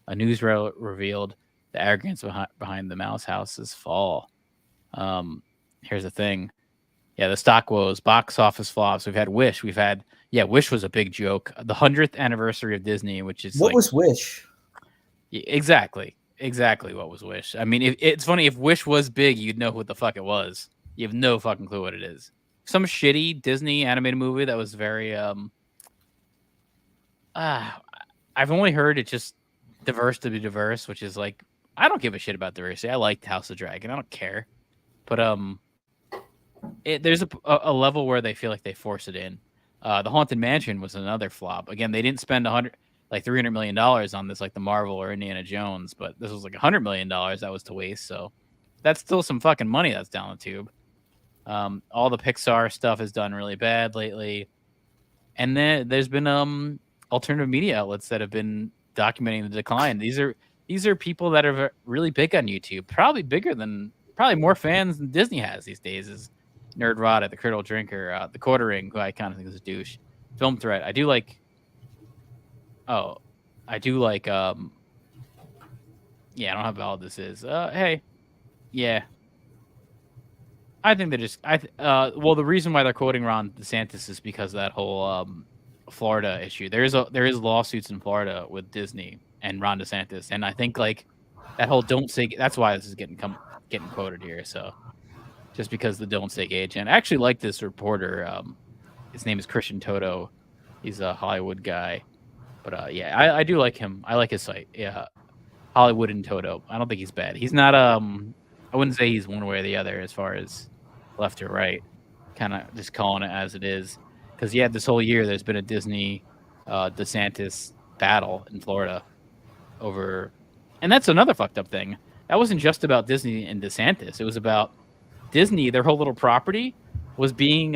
A news revealed the arrogance behind the Mouse House's fall. Here's the thing. Yeah, the stock woes, box office flops. We've had Wish. Wish was a big joke. The 100th anniversary of Disney, which is what was Wish? Exactly what was Wish. I mean, it's funny, if Wish was big, you'd know what the fuck it was. You have no fucking clue what it is. Some shitty Disney animated movie that was very I've only heard it just diverse to be diverse, which is like, I don't give a shit about diversity. I liked House of Dragon. I don't care. But there's a level where they feel like they force it in. The Haunted Mansion was another flop. Again, they didn't spend $300 million on this like the Marvel or Indiana Jones, but this was like $100 million that was to waste. So that's still some fucking money that's down the tube. All the Pixar stuff has done really bad lately, and then there's been alternative media outlets that have been documenting the decline. These are people that are really big on YouTube, probably more fans than Disney has these days. Is Nerd Rod, the Curdle Drinker, the Quartering, who I kind of think is a douche. Film Threat, I do like. I don't have all this is. Hey, yeah. I think they're just. The reason why they're quoting Ron DeSantis is because of that whole Florida issue. There is lawsuits in Florida with Disney and Ron DeSantis, and I think like that whole don't say. That's why this is getting quoted here. So just because the don't say gay chant. I actually like this reporter. His name is Christian Toto. He's a Hollywood guy, but I do like him. I like his site. Yeah, Hollywood and Toto. I don't think he's bad. He's not I wouldn't say he's one way or the other as far as left or right. Kind of just calling it as it is. Because this whole year there's been a Disney DeSantis battle in Florida over, and that's another fucked up thing. That wasn't just about Disney and DeSantis. It was about Disney. Their whole little property was being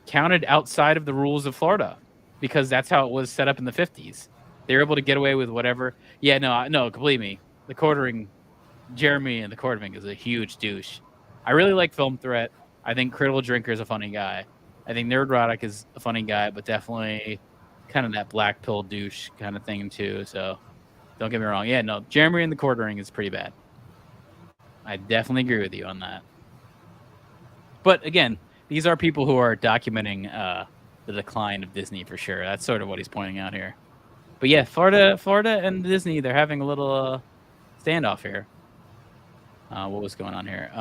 counted outside of the rules of Florida because that's how it was set up in the 50s. They were able to get away with whatever. Yeah, no, believe me. The Quartering, Jeremy and the Quartering is a huge douche. I really like Film Threat. I think Curdle Drinker is a funny guy. I think Nerdrotic is a funny guy, but definitely kind of that black pill douche kind of thing too. So don't get me wrong. Yeah, no, Jeremy and the Quartering is pretty bad. I definitely agree with you on that. But again, these are people who are documenting the decline of Disney for sure. That's sort of what he's pointing out here. But yeah, Florida and Disney, they're having a little standoff here. What was going on here?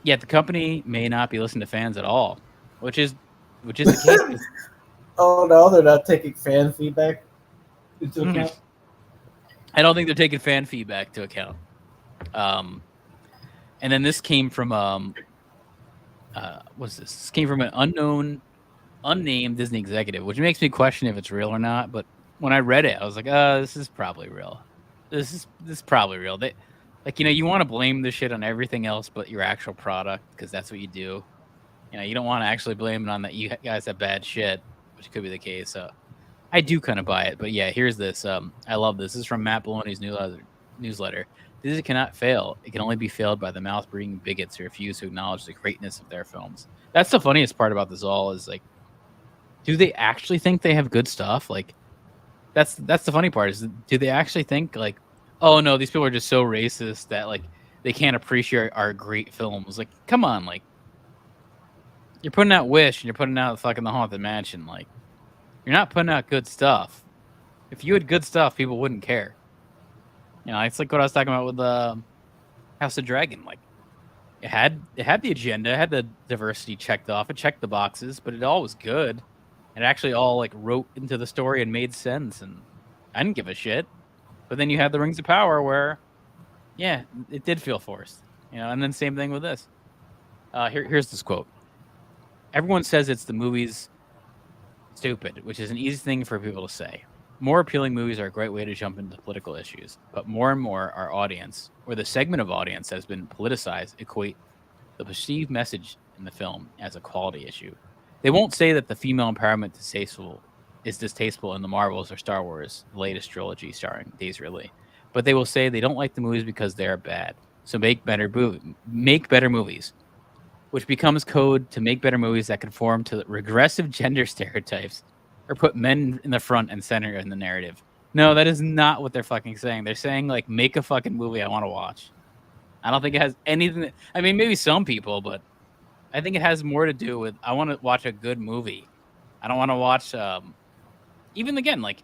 The company may not be listening to fans at all, which is the case. Oh no, they're not taking fan feedback into account. I don't think they're taking fan feedback to account. And then this came from what's this? This came from an unnamed Disney executive, which makes me question if it's real or not. But when I read it, I was like, this is probably real. This is probably real. They, you want to blame this shit on everything else but your actual product because that's what you do. You don't want to actually blame it on that you guys have bad shit, which could be the case. So I do kind of buy it. But yeah, here's this. I love this. This is from Matt Maloney's newsletter. Disney cannot fail. It can only be failed by the mouth-breathing bigots who refuse to acknowledge the greatness of their films. That's the funniest part about this all is like, do they actually think they have good stuff? Like, that's the funny part is, do they actually think like, oh no, these people are just so racist that like they can't appreciate our great films? Like, come on, like, You're putting out Wish and you're putting out fucking the Haunted Mansion. Like, you're not putting out good stuff. If you had good stuff, people wouldn't care. You know, it's like what I was talking about with House of Dragon. Like, it had the agenda, it had the diversity checked off, it checked the boxes, but it all was good. It actually all like wrote into the story and made sense, and I didn't give a shit. But then you had the Rings of Power, where, yeah, it did feel forced. You know, and then same thing with this. Here's this quote. Everyone says it's the movie's stupid, which is an easy thing for people to say. More appealing movies are a great way to jump into political issues, but more and more our audience, or the segment of audience that has been politicized, equate the perceived message in the film as a quality issue. They won't say that the female empowerment is distasteful in the Marvels or Star Wars, the latest trilogy starring Daisy Ridley, but they will say they don't like the movies because they are bad. So make better movies, which becomes code to make better movies that conform to regressive gender stereotypes or put men in the front and center in the narrative. No, that is not what they're fucking saying. They're saying, like, make a fucking movie I want to watch. I don't think it has anything. I mean, maybe some people, but I think it has more to do with I want to watch a good movie. I don't want to watch, even again, like,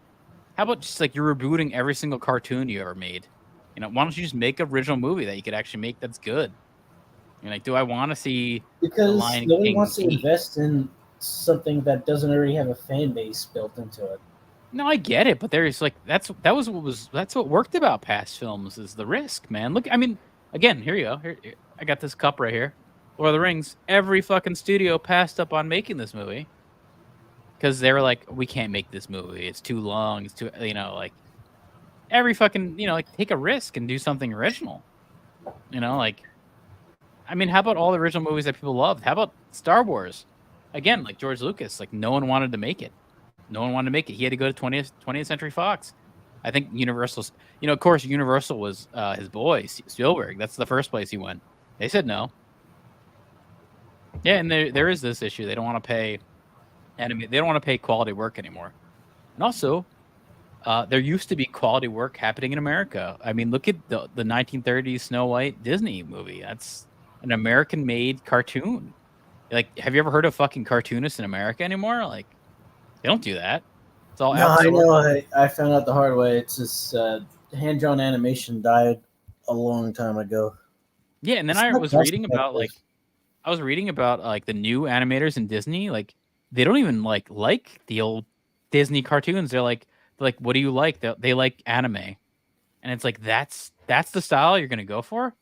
how about just like you're rebooting every single cartoon you ever made? You know, why don't you just make an original movie that you could actually make that's good? You're like, do I want to see Because Lion nobody King wants to 8? invest in something that doesn't already have a fan base built into it. No, I get it, but there's like that's what worked about past films is the risk, man. Look, I mean, again, here you go. Here, I got this cup right here. Lord of the Rings. Every fucking studio passed up on making this movie because they were like, we can't make this movie. It's too long. It's too, you know, like every fucking, you know, like take a risk and do something original. You know, like, I mean, how about all the original movies that people loved? How about Star Wars? Again, like George Lucas, like no one wanted to make it. No one wanted to make it. He had to go to 20th Century Fox. I think Universal's, you know, of course, Universal was his boy, Spielberg. That's the first place he went. They said no. Yeah, and there is this issue. They don't want to pay they don't want to pay quality work anymore. And also, there used to be quality work happening in America. I mean, look at the 1930s Snow White Disney movie. That's an American-made cartoon. Like, have you ever heard of fucking cartoonists in America anymore? Like, they don't do that. It's all No, I outsourced. know. I found out the hard way. It's just hand-drawn animation died a long time ago. Yeah, and then I was reading about like the new animators in Disney. Like, they don't even like the old Disney cartoons. They're like, what do you like? They like anime, and it's like that's the style you're gonna go for.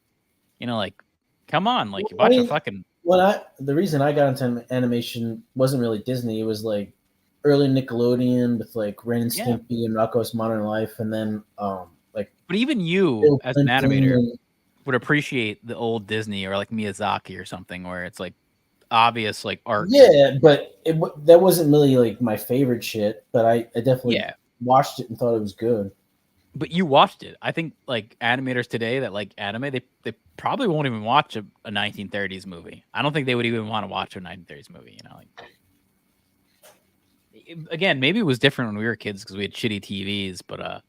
You know, like, come on, like you watch a fucking. The reason I got into animation wasn't really Disney. It was like early Nickelodeon with like Ren and Stimpy and Rocko's Modern Life, and then like. But even you, as an animator, would appreciate the old Disney or like Miyazaki or something, where it's like obvious like art. Yeah, but that wasn't really like my favorite shit. But I definitely watched it and thought it was good. But you watched it. I think like animators today that like anime, they probably won't even watch a 1930s movie. I don't think they would even want to watch a 1930s movie. You know, like, again, maybe it was different when we were kids because we had shitty TVs. But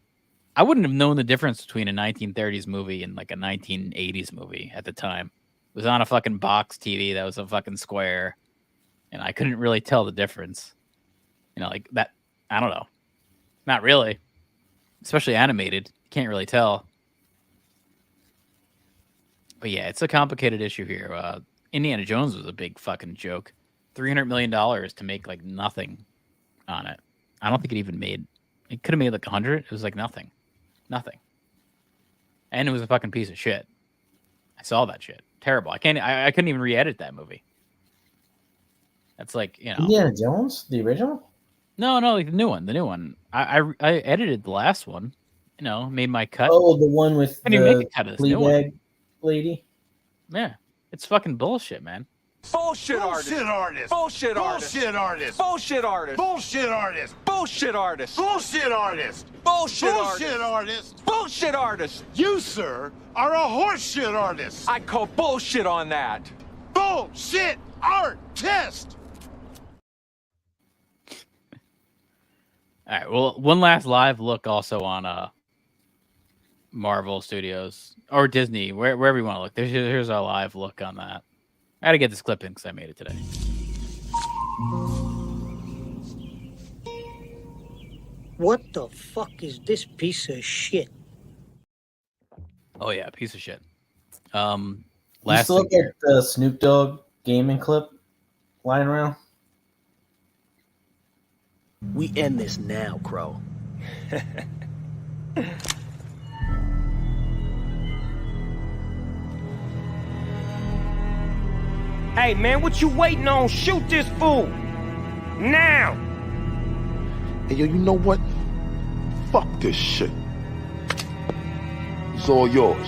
I wouldn't have known the difference between a 1930s movie and like a 1980s movie at the time. It was on a fucking box TV that was a fucking square, and I couldn't really tell the difference. You know, like that. I don't know. Not really. Especially animated. You can't really tell. But yeah, it's a complicated issue here. Indiana Jones was a big fucking joke. $300 million to make like nothing on it. I don't think it even made. It could have made like 100. It was like nothing. Nothing. And it was a fucking piece of shit. I saw that shit. Terrible. I couldn't even re-edit that movie. That's like, you know. Indiana Jones? The original? No, like the new one. I edited the last one. You know, made my cut. Oh, the one with the Fleabag lady? Yeah. It's fucking bullshit, man. Bullshit artist. Bullshit artist. Bullshit artist. Bullshit artist. Bullshit artist. Bullshit artist. Bullshit artist. Bullshit artist. Bullshit artist. Bullshit artist. You, sir, are a horseshit artist. I call bullshit on that. Bullshit artist. All right. Well, one last live look also on Marvel Studios or Disney, wherever you want to look. Here's our live look on that. I got to get this clip in because I made it today. What the fuck is this piece of shit? Oh yeah, piece of shit. You Last still thing get here. the Snoop Dogg gaming clip lying around? We end this now, Crow. Hey, man, what you waiting on? Shoot this fool! Now! Hey, yo, you know what? Fuck this shit. It's all yours.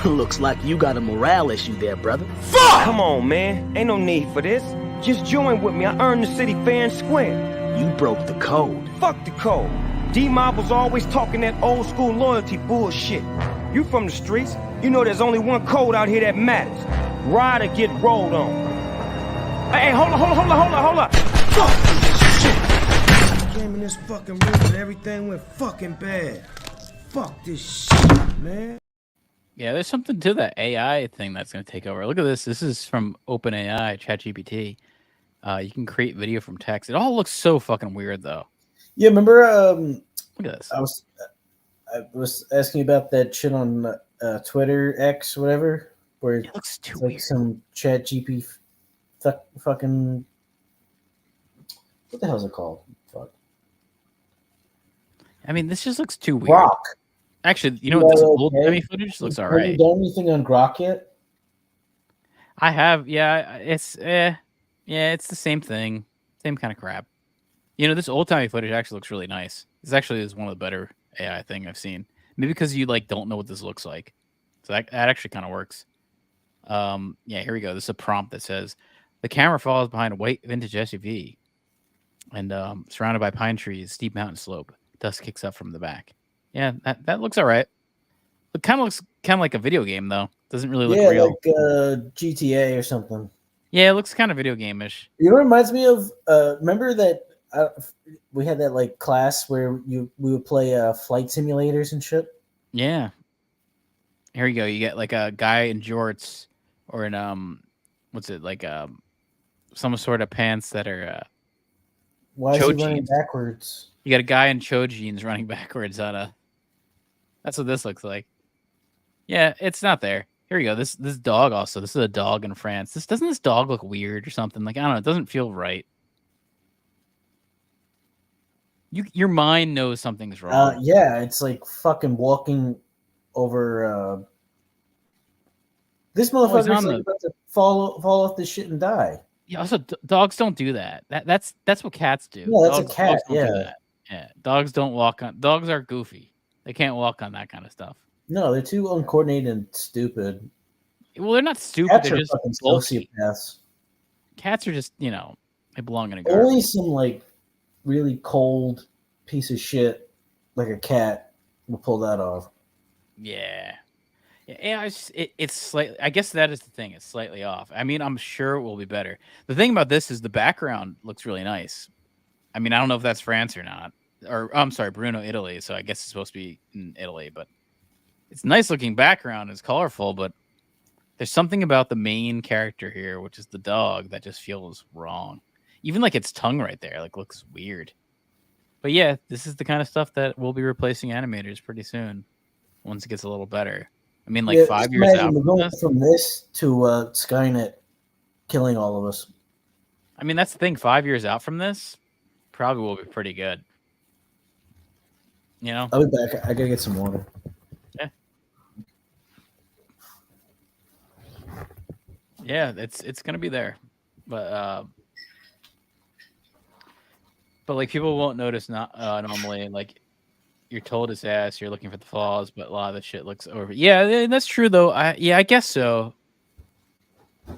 Looks like you got a morale issue there, brother. Fuck! Come on, man. Ain't no need for this. Just join with me. I earned the city fair and square. You broke the code. Fuck the code. D-Mob was always talking that old school loyalty bullshit. You from the streets. You know there's only one code out here that matters. Ride or get rolled on. Hey, hold on. Fuck this shit. Came in this fucking room and everything went fucking bad. Fuck this shit, man. Yeah, there's something to that AI thing that's going to take over. Look at this. This is from OpenAI, ChatGPT. You can create video from text. It all looks so fucking weird, though. Yeah, remember? Look at this. I was asking about that shit on Twitter X, whatever, where it looks too like weird. some ChatGPT fucking. What the hell is it called? Fuck. I mean, this just looks too weird. Grok. Actually, you know what? This old timey footage looks all right. Have you done anything on Grok yet? I have. Yeah, it's it's the same thing, same kind of crap. You know, this old timey footage actually looks really nice. This actually is one of the better AI thing I've seen. Maybe because you like don't know what this looks like, so that actually kind of works. Yeah, here we go. This is a prompt that says the camera follows behind a white vintage SUV, and surrounded by pine trees, steep mountain slope. Dust kicks up from the back. Yeah, that looks all right. It kind of looks like a video game though. Doesn't really look real. Like GTA or something. Yeah, it looks kind of video game-ish. You know what it reminds me of? Remember that we had that like class where we would play flight simulators and shit. Yeah. Here you go. You get like a guy in jorts or in what's it like some sort of pants that are Why is he running jeans. backwards? You got a guy in cho jeans running backwards on a. That's what this looks like. Yeah, it's not there. Here you go. This dog also. This is a dog in France. Doesn't this dog look weird or something? Like I don't know. It doesn't feel right. Your mind knows something's wrong. Yeah, it's like fucking walking over. This motherfucker's like about to fall off the shit and die. Yeah. Also, dogs don't do that. That's what cats do. Yeah, that's dogs, a cat. Dogs don't do that. Yeah. Dogs don't walk on. Dogs are goofy. They can't walk on that kind of stuff. No, they're too uncoordinated and stupid. Well, they're not stupid. Cats They're are just fucking bulky. sociopaths. Cats are just, they belong in a garden. Only some like really cold piece of shit like a cat will pull that off. Yeah. Yeah, it's slightly. I guess that is the thing. It's slightly off. I mean, I'm sure it will be better. The thing about this is the background looks really nice. I mean, I don't know if that's France or not. Or I'm sorry, Bruno, Italy. So I guess it's supposed to be in Italy, but it's nice looking background. It's colorful, but there's something about the main character here, which is the dog, that just feels wrong. Even like its tongue right there, like looks weird. But yeah, this is the kind of stuff that will be replacing animators pretty soon, once it gets a little better. I mean, like 5 years out from this to Skynet killing all of us. I mean, that's the thing. 5 years out from this, probably will be pretty good. You know? I'll be back. I gotta get some water. Yeah. Yeah, it's gonna be there, but like people won't notice. Not normally, like you're told it's ass, you're looking for the flaws, but a lot of the shit looks over. Yeah, that's true though. I guess so.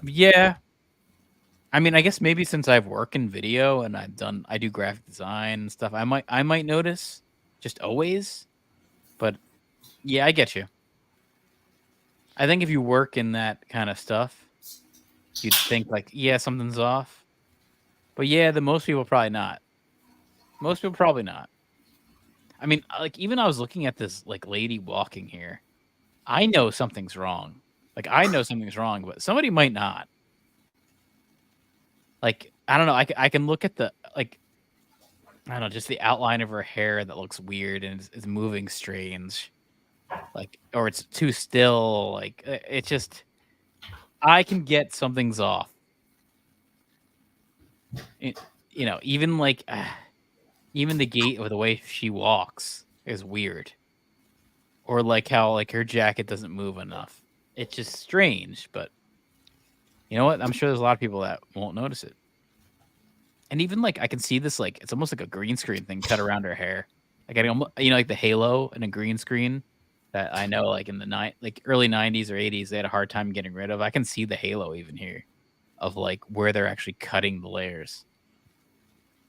Yeah. I mean, I guess maybe since I've worked in video and I do graphic design and stuff, I might notice just always. But yeah, I get you. I think if you work in that kind of stuff, you'd think like, yeah, something's off. But yeah, most people probably not. Most people probably not. I mean, like even I was looking at this like lady walking here. I know something's wrong. Like I know something's wrong, but somebody might not. Like, I don't know. I can look at the, like, I don't know, just the outline of her hair that looks weird and is moving strange. Like, or it's too still. Like, it's just, I can get something's off. You know, even like, even the gait or the way she walks is weird. Or like how like her jacket doesn't move enough. It's just strange, but you know what? I'm sure there's a lot of people that won't notice it. And even like I can see this, like it's almost like a green screen thing cut around her hair. Like I almost, you know, like the halo in a green screen that I know like in the like early 90s or 80s they had a hard time getting rid of. I can see the halo even here of like where they're actually cutting the layers.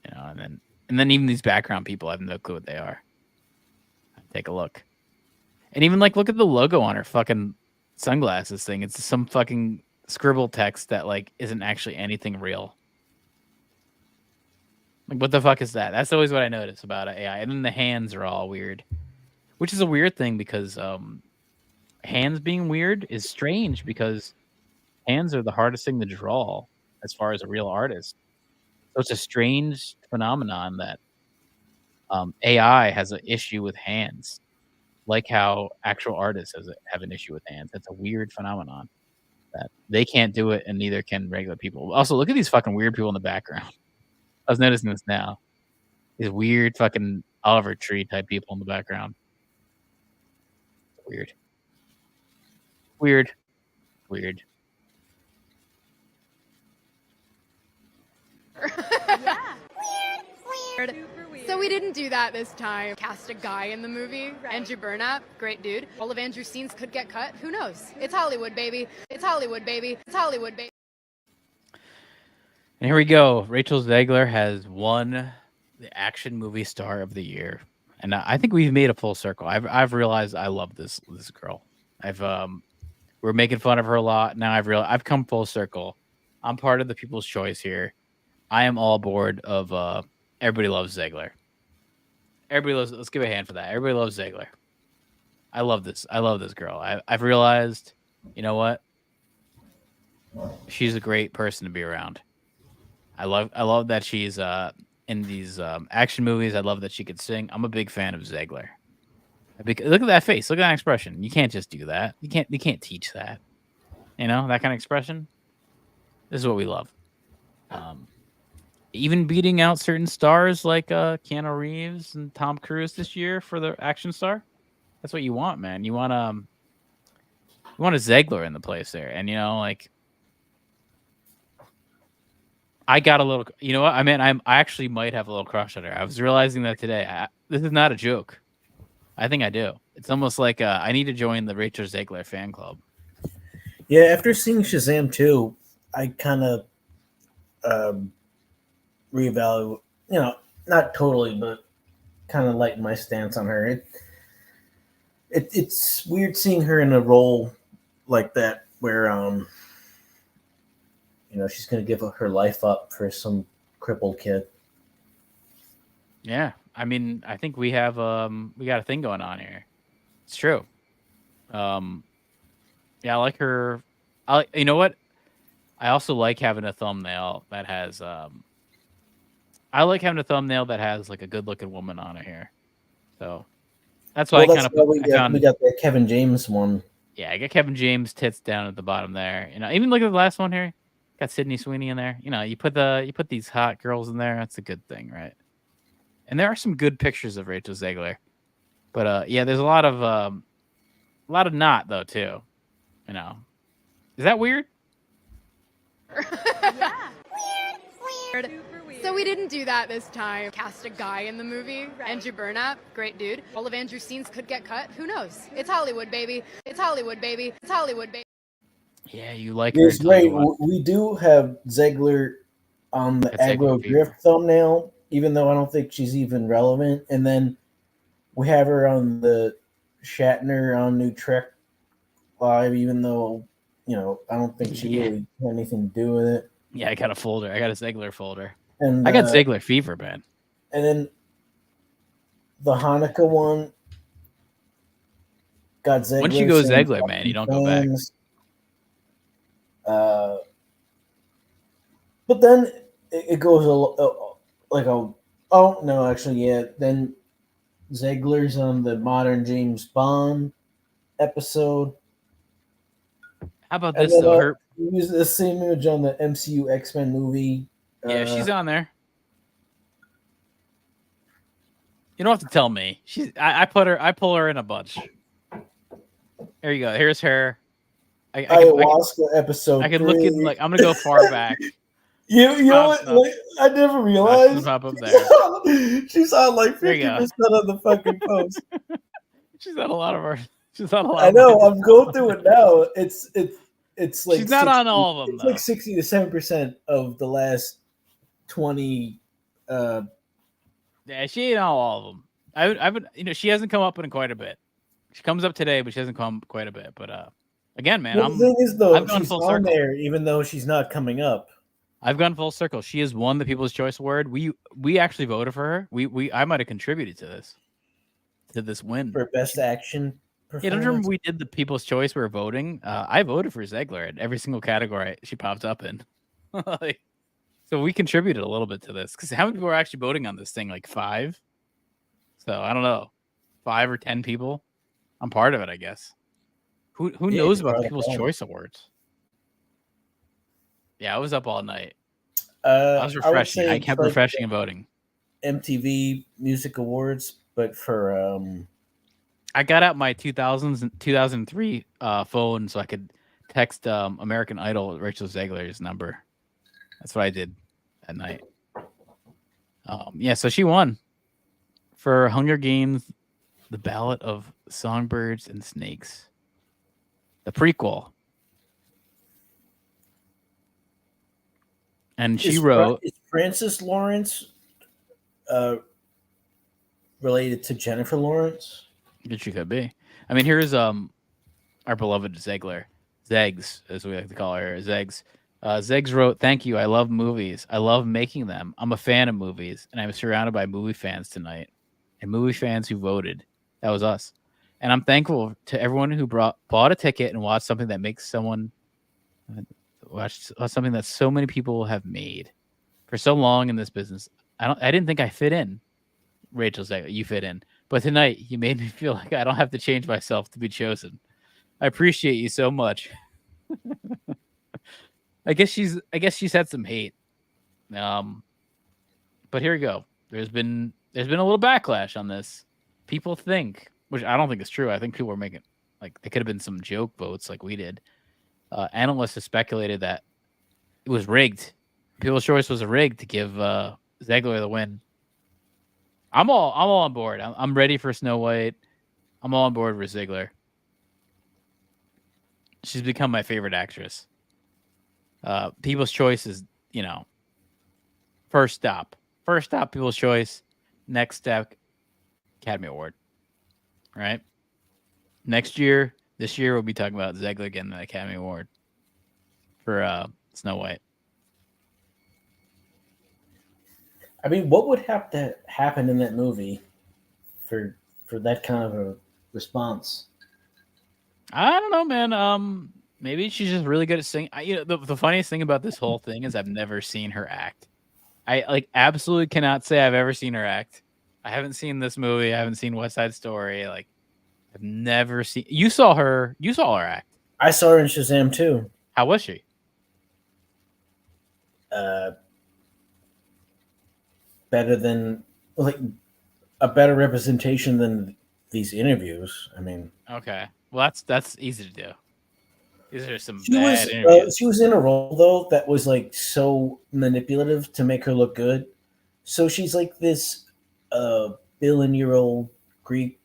You know, and then even these background people, I have no clue what they are. Take a look. And even like look at the logo on her fucking sunglasses thing. It's some fucking scribble text that like isn't actually anything real. Like, what the fuck is that? That's always what I notice about AI. And then the hands are all weird, which is a weird thing because hands being weird is strange because hands are the hardest thing to draw as far as a real artist. So it's a strange phenomenon that AI has an issue with hands, like how actual artists have an issue with hands. That's a weird phenomenon that they can't do it, and neither can regular people. Also, look at these fucking weird people in the background. I was noticing this now. These weird fucking Oliver Tree type people in the background. Weird. Weird. Weird. Weird. So we didn't do that this time. Cast a guy in the movie. Right. Andrew Burnap, great dude. All of Andrew's scenes could get cut. Who knows? It's Hollywood, baby. It's Hollywood, baby. It's Hollywood, baby. And here we go. Rachel Zegler has won the action movie star of the year, and I think we've made a full circle. I've realized I love this girl. We're making fun of her a lot. Now I've come full circle. I'm part of the people's choice here. I am all aboard of everybody loves Zegler. Everybody loves. Let's give a hand for that. Everybody loves Zegler. I love this. I love this girl. I've realized, you know what? She's a great person to be around. I love that she's in these action movies. I love that she could sing. I'm a big fan of Zegler. Look at that face. Look at that expression. You can't just do that. You can't teach that. You know, that kind of expression. This is what we love. Even beating out certain stars like Keanu Reeves and Tom Cruise this year for the action star. That's what you want, man. You want a Zegler in the place there, and you know, like. I got a little, you know what? I mean, I actually might have a little crush on her. I was realizing that today. This is not a joke. I think I do. It's almost like I need to join the Rachel Zegler fan club. Yeah, after seeing Shazam 2, I kind of reevaluate, you know, not totally, but kind of lighten my stance on her. It's weird seeing her in a role like that where, you know, she's going to give her life up for some crippled kid. Yeah. I mean, I think we have we got a thing going on here. It's true. Yeah, I like her. You know what? I also like having a thumbnail that has I like having a thumbnail that has like a good looking woman on it here. So that's why I kind of we got that Kevin James one. Yeah, I got Kevin James tits down at the bottom there. You know, even look at the last one here. Got Sydney Sweeney in there. You know, you put these hot girls in there. That's a good thing, right? And there are some good pictures of Rachel Zegler, but yeah, there's a lot of not though too. You know, is that weird? Yeah. Weird. So we didn't do that this time. Cast a guy in the movie. Right. Andrew Burnap, great dude. All of Andrew's scenes could get cut. Who knows? It's Hollywood, baby. It's Hollywood, baby. It's Hollywood, baby. Yeah, you like her. Yes, right. We do have Zegler on the Aggro Drift thumbnail, even though I don't think she's even relevant. And then we have her on the Shatner on New Trek Live, even though, you know, I don't think she really had anything to do with it. Yeah, I got a folder. I got a Zegler folder. And I got Zegler fever, man. And then the Hanukkah one got Zegler. Once you go Zegler, man, you don't go back. But then it goes like a. Oh no, actually, yeah. Then Zegler's on the modern James Bond episode. How about And this then, though? Her, he used the same image on the MCU X-Men movie. yeah, she's on there. You don't have to tell me. I pull her in a bunch. There you go. Here's her. Ayahuasca episode. I could 3. look in like I'm gonna go far back. You know what? Like, I never realized. Pop up there. She's on like There you 50% of the fucking post. She's on a lot of her. She's on a lot. I know. I'm going through it now. It's like she's not 60, on all of them. It's Though. like 60 to 7% of the last 20. Yeah, she ain't on all of them. I would, she hasn't come up in quite a bit. She comes up today, but she hasn't come quite a bit. But again, man, The thing is, though, I've gone she's full on circle. there, even though she's not coming up. I've gone full circle. She has won the People's Choice Award. We actually voted for her. I might have contributed to this win For best action Yeah, don't you performance. remember we did the People's Choice? We were voting. I voted for Zegler in every single category she popped up in. So we contributed a little bit to this because how many people are actually voting on this thing? Like 5. So I don't know, 5 or 10 people. I'm part of it, I guess. Who knows about the People's Choice Awards? Yeah, I was up all night. I was refreshing. I kept refreshing and voting. MTV Music Awards, but for I got out my 2003 phone so I could text American Idol Rachel Zegler's number. That's what I did at night. Yeah, so she won for Hunger Games: The Ballad of Songbirds and Snakes, the prequel. And she wrote. Is Francis Lawrence related to Jennifer Lawrence? She could be. I mean, here's our beloved Zegler, Zegs, as we like to call her, Zegs. Zegs wrote, "Thank you. I love movies. I love making them. I'm a fan of movies, and I'm surrounded by movie fans tonight, and movie fans who voted. That was us. And I'm thankful to everyone who bought a ticket and watched something that makes someone watch something that so many people have made for so long in this business. I didn't think I fit in. Rachel Zegler, you fit in. But tonight, you made me feel like I don't have to change myself to be chosen. I appreciate you so much." I guess she's had some hate. But here we go. There's been a little backlash on this. People think, which I don't think is true. I think people are making like there could have been some joke votes like we did. Analysts have speculated that it was rigged. People's Choice was rigged to give Zegler the win. I'm all on board. I'm ready for Snow White. I'm all on board with Zegler. She's become my favorite actress. People's Choice is, first stop. First stop, People's Choice. Next step, Academy Award. Right? This year, we'll be talking about Zegler getting the Academy Award for Snow White. I mean, what would have to happen in that movie for that kind of a response? I don't know, man. Maybe she's just really good at singing. The funniest thing about this whole thing is I've never seen her act. I absolutely cannot say I've ever seen her act. I haven't seen this movie. I haven't seen West Side Story. Like, I've never seen. You saw her act. I saw her in Shazam too. How was she? Better than a better representation than these interviews. I mean, okay. Well, that's easy to do. These are some bad interviews. interviews. She was in a role though that was like so manipulative to make her look good. So she's like this billion-year-old Greek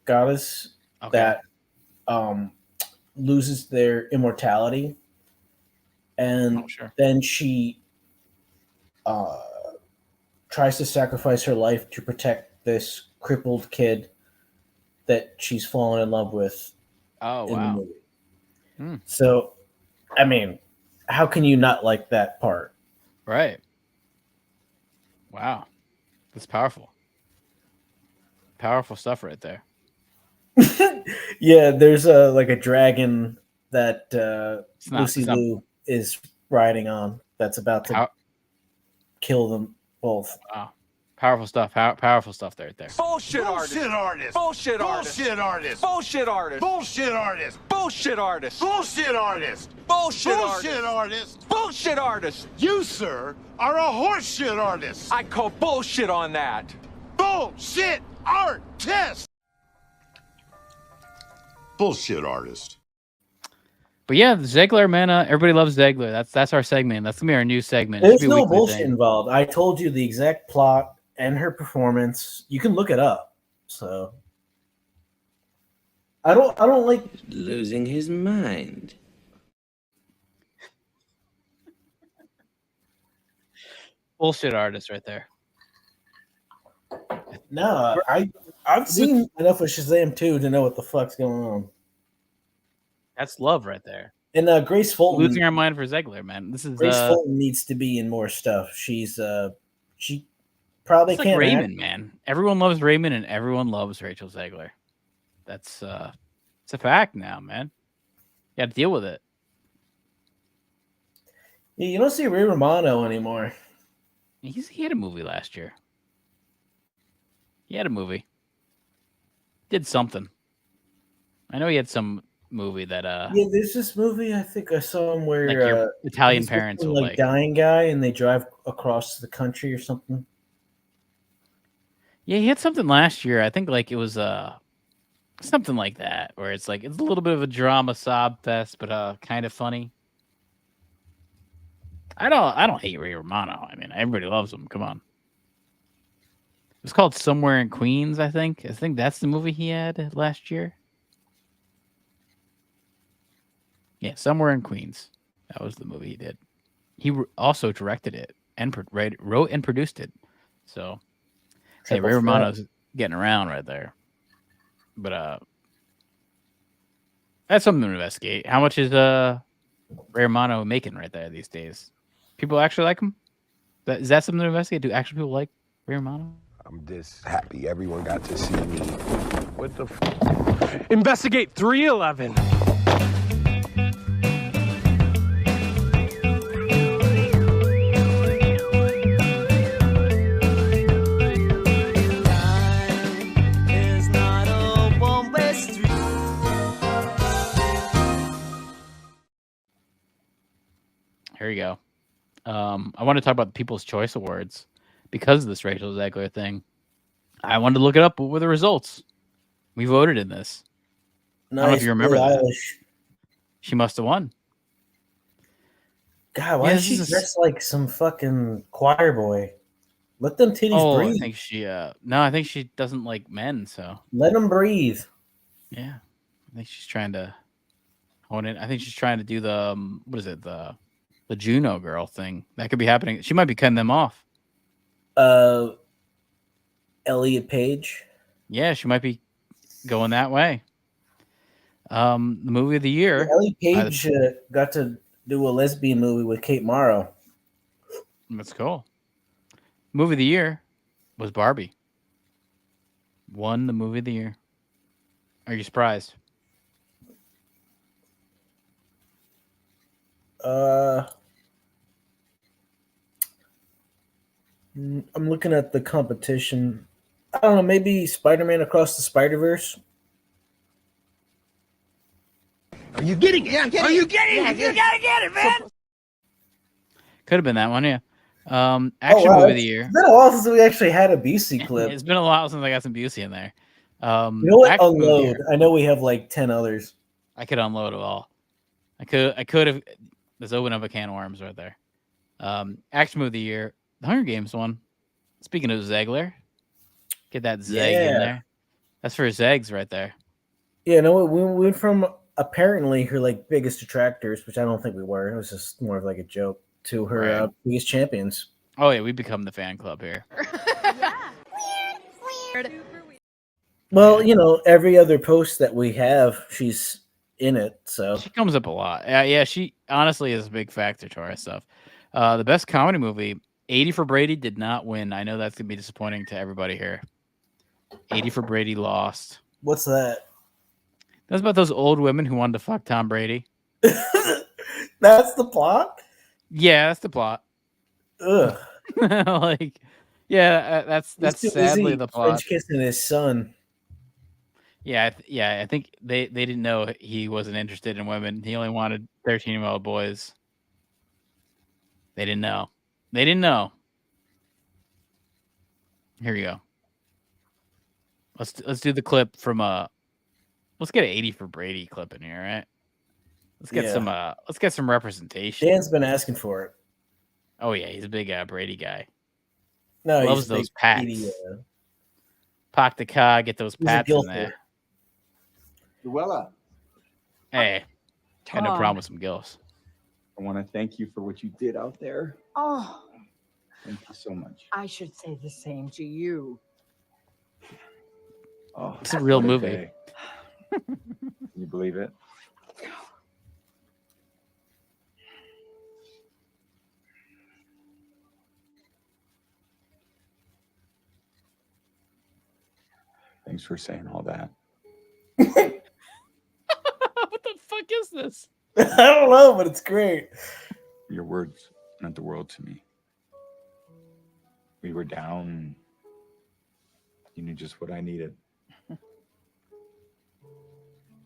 goddess that loses their immortality, and then she tries to sacrifice her life to protect this crippled kid that she's fallen in love with. Oh, in wow. the movie. So, I mean, how can you not like that part? Right. Wow. That's powerful. Powerful stuff right there. Yeah, there's a dragon that Lucy Liu is riding on that's about to kill them both. Wow. Powerful stuff. Powerful stuff there. Bullshit artist. Bullshit artist. Bullshit artist. Bullshit artist. Bullshit artist. Bullshit artist. Bullshit artist. Bullshit artist. Bullshit artist. Bullshit artist. You, sir, are a horseshit artist. I call bullshit on that. Bullshit artist. Bullshit artist. But yeah, Zegler, man, everybody loves Zegler. That's our segment. That's gonna be our new segment. There's no bullshit involved. I told you the exact plot and her performance. You can look it up. So I don't like losing his mind. Bullshit artist right there. No, I've seen enough of Shazam 2 to know what the fuck's going on. That's love right there. And Grace Fulton, losing our mind for Zegler, man. This is Grace Fulton needs to be in more stuff. She probably it's can't. Like Raymond, man. Everyone loves Raymond, and everyone loves Rachel Zegler. That's it's a fact now, man. You got to deal with it. Yeah, you don't see Ray Romano anymore. He had a movie last year. He had a movie. Did something. I know he had some movie that yeah, there's this movie I think I saw him where like your Italian parents will like dying guy and they drive across the country or something. Yeah, he had something last year. I think like it was something like that where it's like it's a little bit of a drama sob fest, but kind of funny. I don't hate Ray Romano. I mean, everybody loves him. Come on. It's called Somewhere in Queens, I think. I think that's the movie he had last year. Yeah, Somewhere in Queens. That was the movie he did. He also directed it and wrote and produced it. So, hey, Ray Romano's getting around right there. But that's something to investigate. How much is Ray Romano making right there these days? People actually like him? Is that something to investigate? Do actual people like Ray Romano? I'm just happy everyone got to see me. What the Investigate 311. Here you go. I want to talk about the People's Choice Awards because of this Rachel Zegler thing. I wanted to look it up. What were the results? We voted in this. Nice. I don't know if you remember that. She must have won. God, why is she dressed like some fucking choir boy? Let them titties breathe. I think she no, I think she doesn't like men, so let them breathe. Yeah. I think she's trying to hone it. I think she's trying to do the what is it, the Juno girl thing. That could be happening. She might be cutting them off. Elliot Page. Yeah, she might be going that way. The movie of the year. Elliot Page got to do a lesbian movie with Kate Mara. That's cool. Movie of the year was Barbie. Won the movie of the year. Are you surprised? I'm looking at the competition. I don't know, maybe Spider-Man Across the Spider-Verse. Are you getting it? Yeah, I'm getting it. Are you getting it? You gotta get it, man. Could have been that one, yeah. Action movie of the year. It's been a while since we actually had a Busey clip. It's been a while since I got some Busey in there. You know what? Unload. I know we have like 10 others. I could unload it all. I could have. Let's open up a can of worms right there. Action movie of the year. The Hunger Games one. Speaking of Zegler, get that Zeg in there. That's for Zegs right there. Yeah, no, we went from apparently her like biggest detractors, which I don't think we were. It was just more of like a joke, to her biggest champions. Oh yeah, we become the fan club here. Weird. Well, you know, every other post that we have, she's in it. So she comes up a lot. Yeah, she honestly is a big factor to our stuff. The best comedy movie, 80 for Brady, did not win. I know that's gonna be disappointing to everybody here. 80 for Brady lost. What's that? That's about those old women who wanted to fuck Tom Brady. That's the plot? Yeah, that's the plot. Ugh. Like, yeah, that's He's too sadly busy the plot. French kissing his son. Yeah, I think they didn't know he wasn't interested in women. He only wanted 13-year-old boys. They didn't know. They didn't know. Here you go. Let's do the clip from let's get an 80 for Brady clip in here, right? Let's get some representation. Dan's been asking for it. Oh yeah, he's a big Brady guy. No, Loves he's those big pats. Brady, Park the car, get those he's a pats in gilfer. there. Luella, Hey, got no Tom. problem with some gills. I want to thank you for what you did out there. Oh, Thank you so much. I should say the same to you. Oh, It's a real what movie. day. Can you believe it? Thanks for saying all that. What the fuck is this? I don't know, but it's great. Your words meant the world to me. We were down. You knew just what I needed.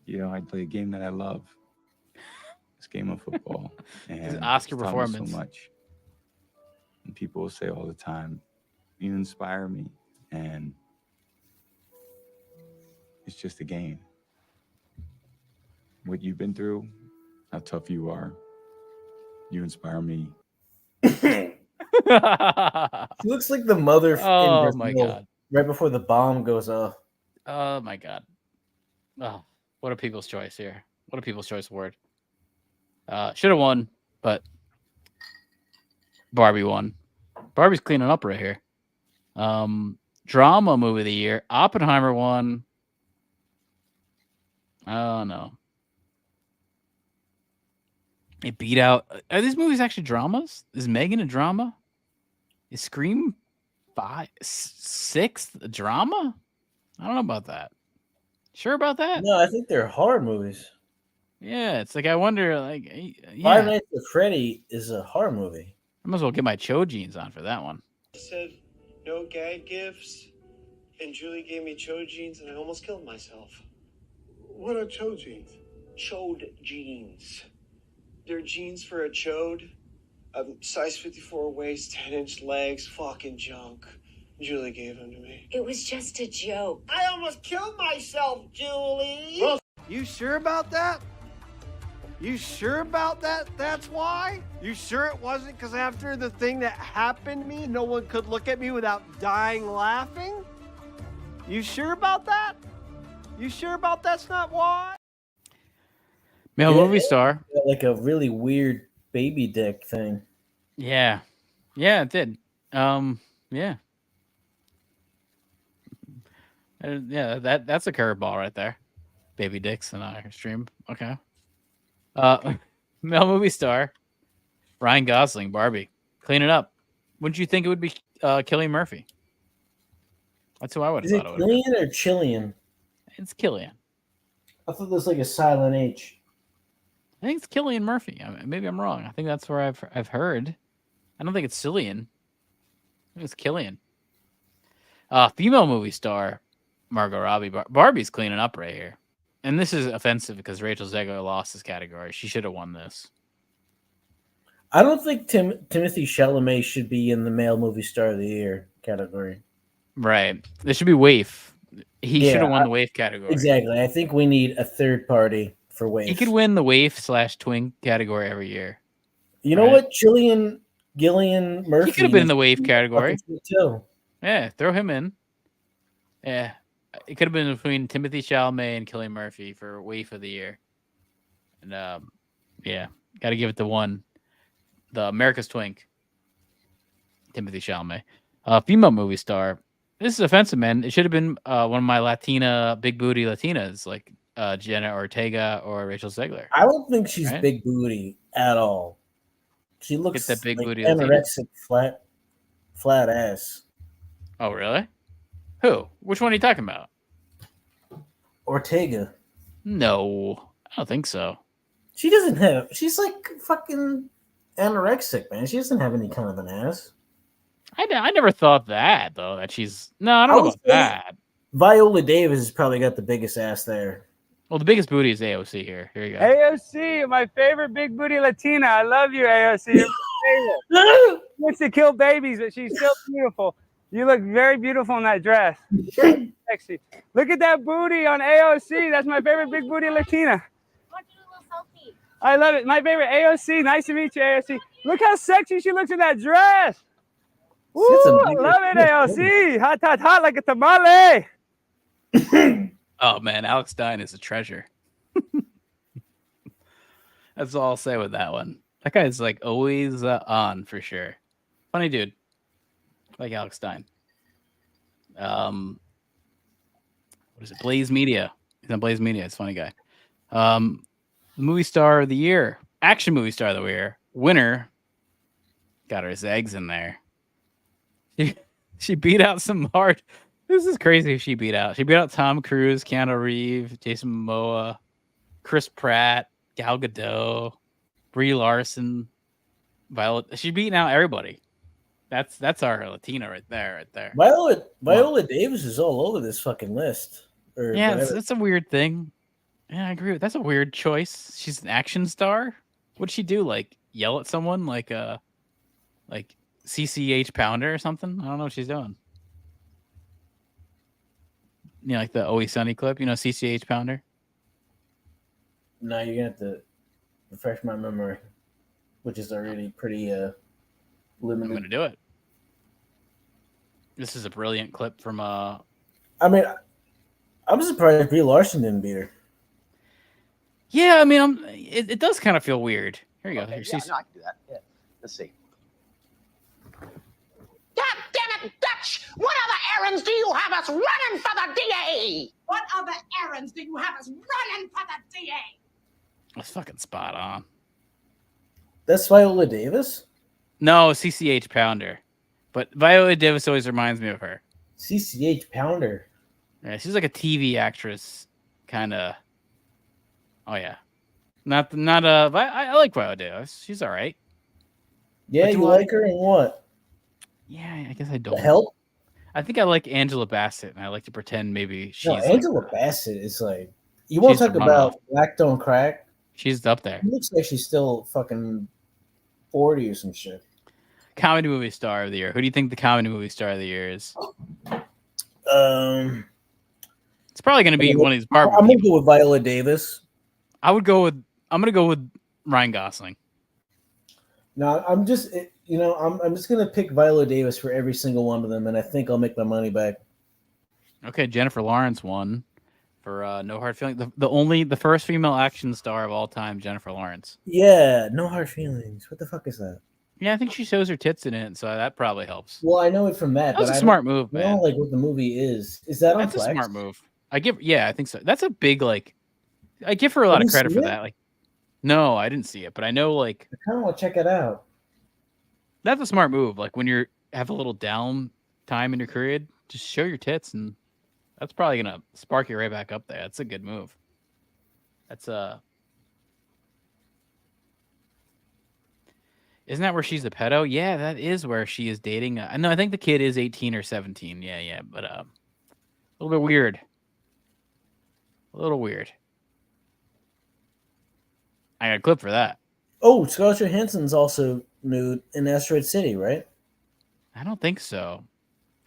You know, I'd play a game that I love. This game of football. And Oscar it's taught me performance. so much. And people will say all the time, you inspire me. And it's just a game. What you've been through, how tough you are, you inspire me. She looks like the mother Oh, in Brazil my God. right before the bomb goes off. Oh my god. Oh, what a people's choice here. What a people's choice award. Should have won, but Barbie won. Barbie's cleaning up right here. Drama movie of the year. Oppenheimer won. Oh no. It beat out. Are these movies actually dramas? Is Megan a drama? Is Scream 6th a drama? I don't know about that. Sure about that? No, I think they're horror movies. Yeah, it's like I wonder, like, Five yeah. Nights at Freddy is a horror movie. I might as well get my Cho jeans on for that one. Said no gag gifts, and Julie gave me chode jeans, and I almost killed myself. What are chode jeans? Chode jeans. They're jeans for a chode. Size 54 waist, 10-inch legs, fucking junk. Julie gave them to me. It was just a joke. I almost killed myself, Julie! You sure about that? You sure about that? That's why? You sure it wasn't because after the thing that happened to me, no one could look at me without dying laughing? You sure about that? You sure about that's not why? Male movie star. Like a really weird baby dick thing. Yeah. Yeah, it did. Yeah. Yeah, that's a curveball right there. Baby dicks in our stream. Okay. Male movie star. Ryan Gosling, Barbie. Clean it up. Wouldn't you think it would be Cillian Murphy? That's who I would have Is it thought it would be. Killian or Chillian? It's Cillian. I thought there was like a silent H. I think it's Cillian Murphy. Maybe I'm wrong. I think that's where I've heard. I don't think it's Cillian. I think it's Cillian. Female movie star, Margot Robbie. Barbie's cleaning up right here. And this is offensive because Rachel Zegler lost this category. She should have won this. I don't think Timothy Chalamet should be in the male movie star of the year category. Right. This should be Waif. He should have won the Waif category. Exactly. I think we need a third party for Waif. He could win the Waif/twink category every year. You know what? Gillian Murphy. He could have been in the Waif category. Too. Yeah, throw him in. Yeah. It could have been between Timothy Chalamet and Cillian Murphy for Waif of the year. And yeah, got to give it to one. The America's Twink. Timothy Chalamet. Female movie star. This is offensive, man. It should have been one of my Latina, big booty Latinas, like Jenna Ortega or Rachel Zegler. I don't think she's big booty at all. She looks that big like booty anorexic, flat ass. Oh, really? Who? Which one are you talking about? Ortega. No, I don't think so. She doesn't have. She's like fucking anorexic, man. She doesn't have any kind of an ass. I never thought that though. That she's I don't know about that. Viola Davis has probably got the biggest ass there. Well, the biggest booty is AOC here. Here you go. AOC, my favorite big booty Latina. I love you, AOC. You're my favorite. She wants to kill babies, but she's still beautiful. You look very beautiful in that dress. Sexy. Look at that booty on AOC. That's my favorite big booty Latina. I love it. My favorite AOC. Nice to meet you, AOC. Look how sexy she looks in that dress. Woo, I love it, AOC. Hot, hot, hot like a tamale. Oh man, Alex Stein is a treasure. That's all I'll say with that one. That guy's like always on for sure. Funny dude, like Alex Stein. What is it? Blaze Media. He's on Blaze Media. It's a funny guy. Movie star of the year, action movie star of the year, winner. Got her eggs in there. She beat out some hard. This is crazy. She beat out Tom Cruise, Keanu Reeves, Jason Momoa, Chris Pratt, Gal Gadot, Brie Larson, Violet. She's beating out everybody. That's our Latina right there. Viola Davis is all over this fucking list. Yeah, that's a weird thing. Yeah, I agree with that's a weird choice. She's an action star. What'd she do? Like yell at someone like CCH Pounder or something? I don't know what she's doing. You know, like the Always Sunny clip, you know, CCH Pounder? No, you're going to have to refresh my memory, which is already pretty limited. I'm going to do it. This is a brilliant clip from... I mean, I'm surprised Brie Larson didn't beat her. Yeah, I mean, it does kind of feel weird. Here you go. Okay, Here, yeah, no, I can do that. Yeah. Let's see. God damn it, Dutch! What other errands do you have us running for the DA? What other errands do you have us running for the DA? That's fucking spot on. That's Viola Davis? No, CCH Pounder. But Viola Davis always reminds me of her. CCH Pounder. Yeah, she's like a TV actress, kind of. Oh yeah, not. I like Viola Davis. She's all right. Yeah, you like her in what? Yeah, I guess I don't. The Help? I think I like Angela Bassett, and I like to pretend maybe she's. No, Angela Bassett is like. You want to talk about Black Don't Crack? She's up there. It looks like she's still fucking 40 or some shit. Comedy movie star of the year. Who do you think the comedy movie star of the year is? It's probably going to be one of these Barbara. I'm going to go with Viola Davis. I'm going to go with Ryan Gosling. No, I'm just going to pick Viola Davis for every single one of them, and I think I'll make my money back. Okay, Jennifer Lawrence won for No Hard Feelings. The first female action star of all time, Jennifer Lawrence. Yeah, No Hard Feelings. What the fuck is that? Yeah, I think she shows her tits in it, so that probably helps. Well, I know it from that. That's a smart move, man. I don't know, like what the movie is. Is that on That's Flex? a smart move. I think so. That's a big I give her a lot of credit for that. No, I didn't see it, but I know I kind of want to check it out. That's a smart move. Like when you have a little down time in your career, just show your tits, and that's probably gonna spark you right back up there. That's a good move. That's Isn't that where she's a pedo? Yeah, that is where she is dating. No, I think the kid is 18 or 17. Yeah, but a little bit weird. A little weird. I got a clip for that. Oh, Scarlett Johansson's also nude in Asteroid City, right? I don't think so.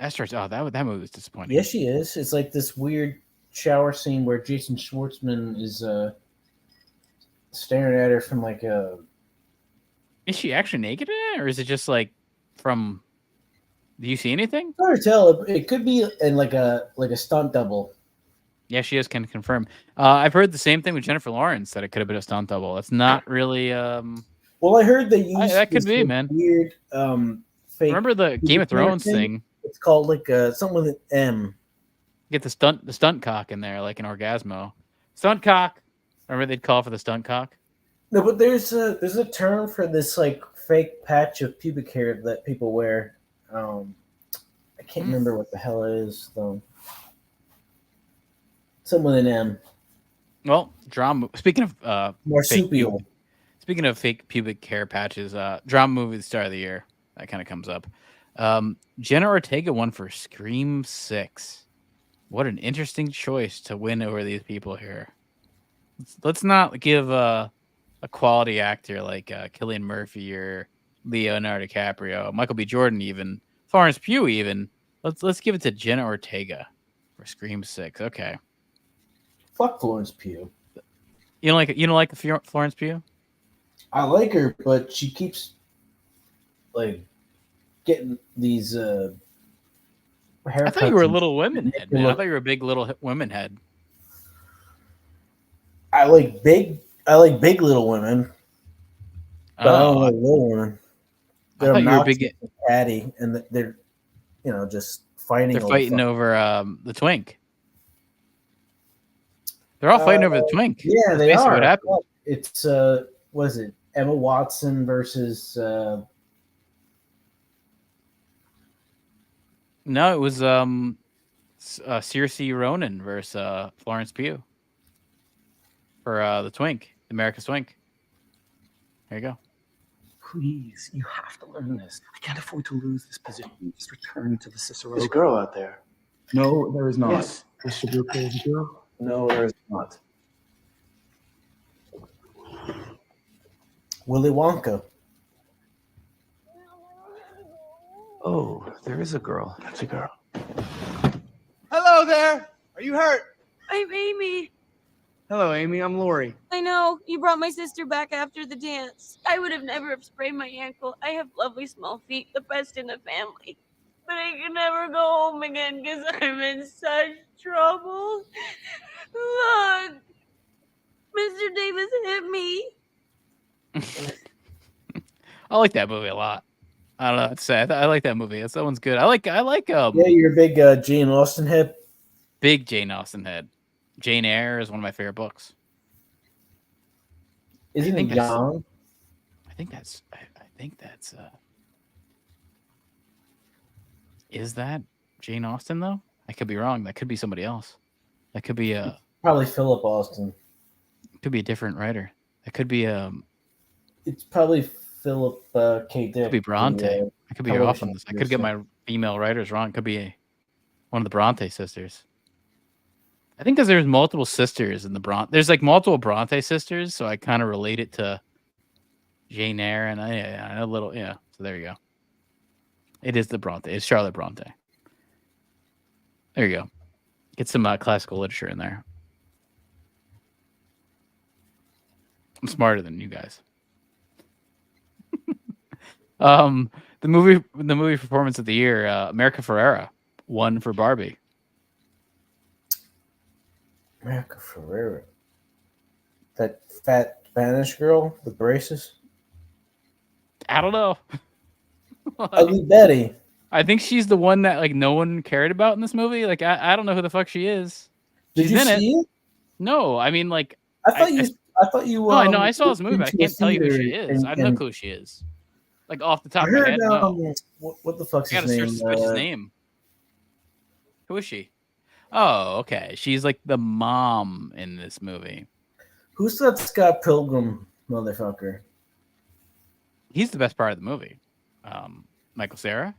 Asteroid. Oh, that movie was disappointing. Yes, she is. It's like this weird shower scene where Jason Schwartzman is staring at her from like a. Is she actually naked in it, or is it just like from? Do you see anything? Hard to tell. It could be in like a stunt double. Yeah, she is. Can confirm. I've heard the same thing with Jennifer Lawrence that it could have been a stunt double. It's not really. Well, I heard they used that could be, man. Weird fake. Remember the Game of Thrones thing? It's called like something with an M. Get the stunt cock in there, like an Orgasmo. Stunt cock. Remember they'd call for the stunt cock. No, but there's a term for this like fake patch of pubic hair that people wear. I can't remember what the hell it is though. Something with an M. Well, drama. Speaking of marsupial. Speaking of fake pubic hair patches, drama movie star of the year. That kind of comes up. Jenna Ortega won for Scream 6. What an interesting choice to win over these people here. Let's not give a quality actor like Cillian Murphy or Leonardo DiCaprio, Michael B. Jordan, even Florence Pugh, even. Let's give it to Jenna Ortega for Scream 6. Okay. Fuck Florence Pugh. You don't like Florence Pugh? I like her, but she keeps like getting these haircuts. I thought you were a Little Women head, man. I thought you were a big Little Women head. I like big Little Women. But I don't like Little Women. They're I thought you were big catty, and they're just fighting. They're fighting over the twink. They're all fighting over the twink. Yeah, That's they are. What happened? It's what is it? Emma Watson versus. No, it was Saoirse Ronan versus Florence Pugh for the twink, America's twink. There you go. Please, you have to learn this. I can't afford to lose this position. Just return to the Cicero. There's a girl out there. No, there is not. Yes. There should be a girl. No, there is not. Willy Wonka. Oh, there is a girl. That's a girl. Hello there. Are you hurt? I'm Amy. Hello, Amy. I'm Lori. I know. You brought my sister back after the dance. I would have never have sprained my ankle. I have lovely small feet, the best in the family. But I can never go home again because I'm in such trouble. Look. Mr. Davis hit me. I like that movie a lot. I don't know what to say. I like that movie. That one's good. I like Yeah, you're a big Jane Austen head. Big Jane Austen head. Jane Eyre is one of my favorite books. Isn't it young? I think that's is that Jane Austen though? I could be wrong. That could be somebody else. That could be probably Philip Austen. Could be a different writer. That could be it's probably Philip K. Dick. Could be Bronte. I could be off on this. I could get my female writers wrong. It could be one of the Bronte sisters. I think because there's multiple sisters in the Bronte. There's like multiple Bronte sisters, so I kind of relate it to Jane Eyre, and I a little, yeah. So there you go. It is the Bronte. It's Charlotte Bronte. There you go. Get some classical literature in there. I'm smarter than you guys. The movie performance of the year, America Ferrera won for Barbie. America Ferrera. That fat Spanish girl with braces? I don't know. Ugly Betty. I think she's the one that like no one cared about in this movie. Like I don't know who the fuck she is. Did you see it? No, I mean like I thought you. No, I know. I saw this movie. I can't tell you who she is. I don't know who she is. Like off the top of my head. No. What the fuck's his name? Search his name. Who is she? Oh, okay. She's like the mom in this movie. Who's that Scott Pilgrim motherfucker? He's the best part of the movie. Michael Cera.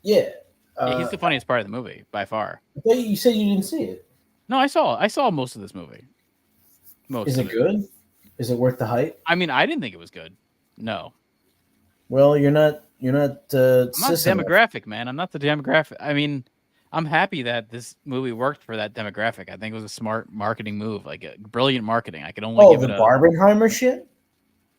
Yeah. He's the funniest part of the movie by far. I thought you said you didn't see it. No, I saw most of this movie. Is it good? Is it worth the hype? I mean, I didn't think it was good. No. Well, you're not. I'm not the demographic, man. I'm not the demographic. I mean, I'm happy that this movie worked for that demographic. I think it was a smart marketing move, like a brilliant marketing. I could only give it the Barbenheimer shit.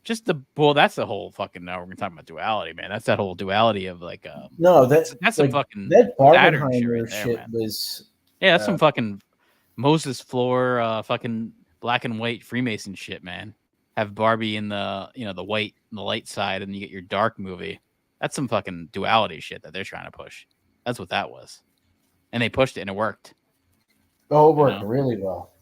That's the whole fucking. Now we're gonna talk about duality, man. That's that whole duality of like. No, that's some fucking that Barbenheimer shit right there, was. Yeah, that's some fucking Moses floor, fucking black and white Freemason shit, man. Have Barbie in the the white and the light side, and you get your dark movie. That's some fucking duality shit that they're trying to push. That's what that was, and they pushed it and it worked. Oh, it worked really well.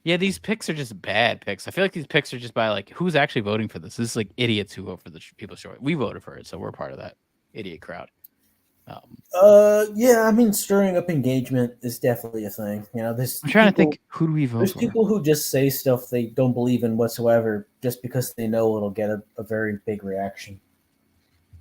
Yeah, these picks are just bad picks. I feel like these picks are just by like who's actually voting for this. This is like idiots who vote for the People's Choice. We voted for it, so we're part of that idiot crowd. Yeah, I mean, stirring up engagement is definitely a thing. I'm trying to think, who do we vote for? There's people who just say stuff they don't believe in whatsoever just because they know it'll get a very big reaction.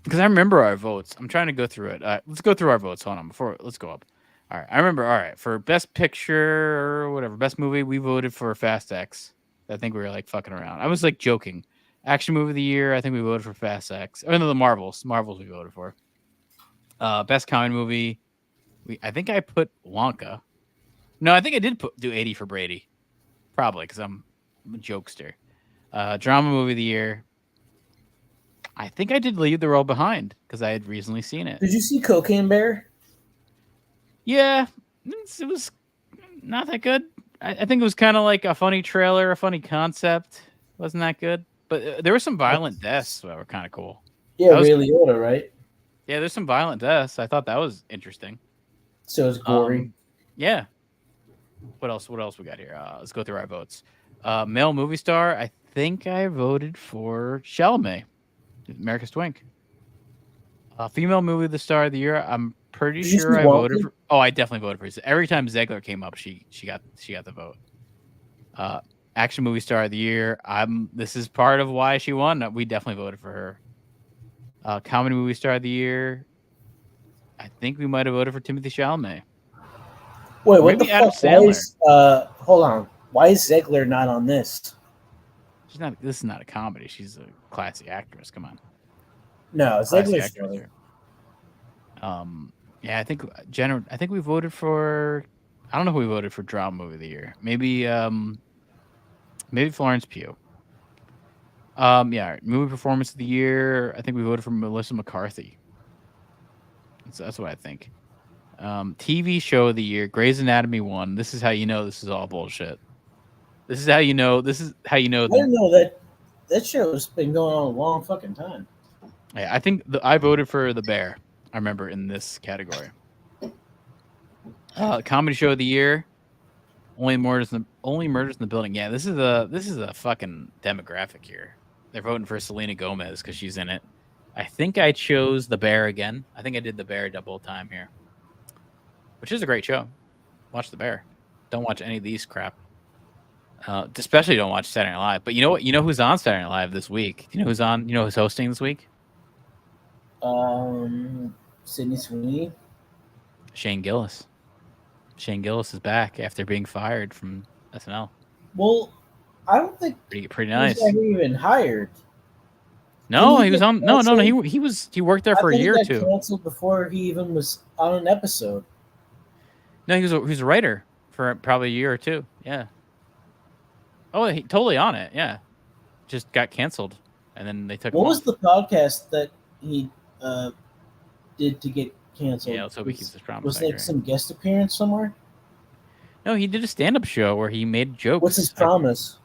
because I remember our votes. I'm trying to go through it. Let's go through our votes. Hold on, let's go up. All right, I remember. All right, for best picture or whatever, best movie, we voted for Fast X. I think we were like fucking around. I was like joking. Action movie of the year, I think we voted for Fast X. Oh no, the Marvels. Marvels we voted for. Best comedy movie, I think I put Wonka. No, I think I did do 80 for Brady. Probably because I'm a jokester. Drama movie of the year. I think I did Leave the World Behind because I had recently seen it. Did you see Cocaine Bear? Yeah, it was not that good. I think it was kind of like a funny trailer, a funny concept. Wasn't that good? But there were some violent deaths that were kind of cool. Yeah, Ray Liotta, right? Yeah, there's some violent deaths. I thought that was interesting. So it's gory. Yeah. What else we got here? Let's go through our votes. Male movie star, I think I voted for Chalamet, America's Twink. Female movie of the star of the year, I'm pretty sure I voted for. Oh, I definitely voted for. Every time Zegler came up, she got the vote. Action movie star of the year. This is part of why she won. We definitely voted for her. Comedy movie star of the year. I think we might have voted for Timothée Chalamet. Wait, what the Adam fuck? Why is, hold on. Why is Zegler not on this? She's not. This is not a comedy. She's a classy actress. Come on. No, Zegler's yeah, I think we voted for. I don't know who we voted for drama movie of the year. Maybe Florence Pugh. Yeah, movie performance of the year. I think we voted for Melissa McCarthy. That's what I think. TV show of the year. Grey's Anatomy won. This is how you know this is all bullshit. This is how you know. I didn't know that show's been going on a long fucking time. Yeah, I think I voted for The Bear. I remember in this category. Comedy show of the year. Only Murders in the Building. Yeah, this is a fucking demographic here. They're voting for Selena Gomez because she's in it. I think I chose The Bear again. I think I did The Bear double time here, which is a great show. Watch The Bear. Don't watch any of these crap. Especially don't watch Saturday Night Live. But you know what? You know who's on Saturday Night Live this week? Do you know who's on? You know who's hosting this week? Sydney Sweeney. Shane Gillis. Shane Gillis is back after being fired from SNL. Well, I don't think pretty nice. He was even hired. No, he was on. No. He worked there for a year or two. Canceled before he even was on an episode. No, he was a writer for probably a year or two. Yeah. Oh, he totally on it. Yeah, just got canceled, and then they took. What was the podcast that he did to get canceled? Yeah, let's hope he keeps his promise. Was like some guest appearance somewhere? No, he did a stand-up show where he made jokes. What's his promise?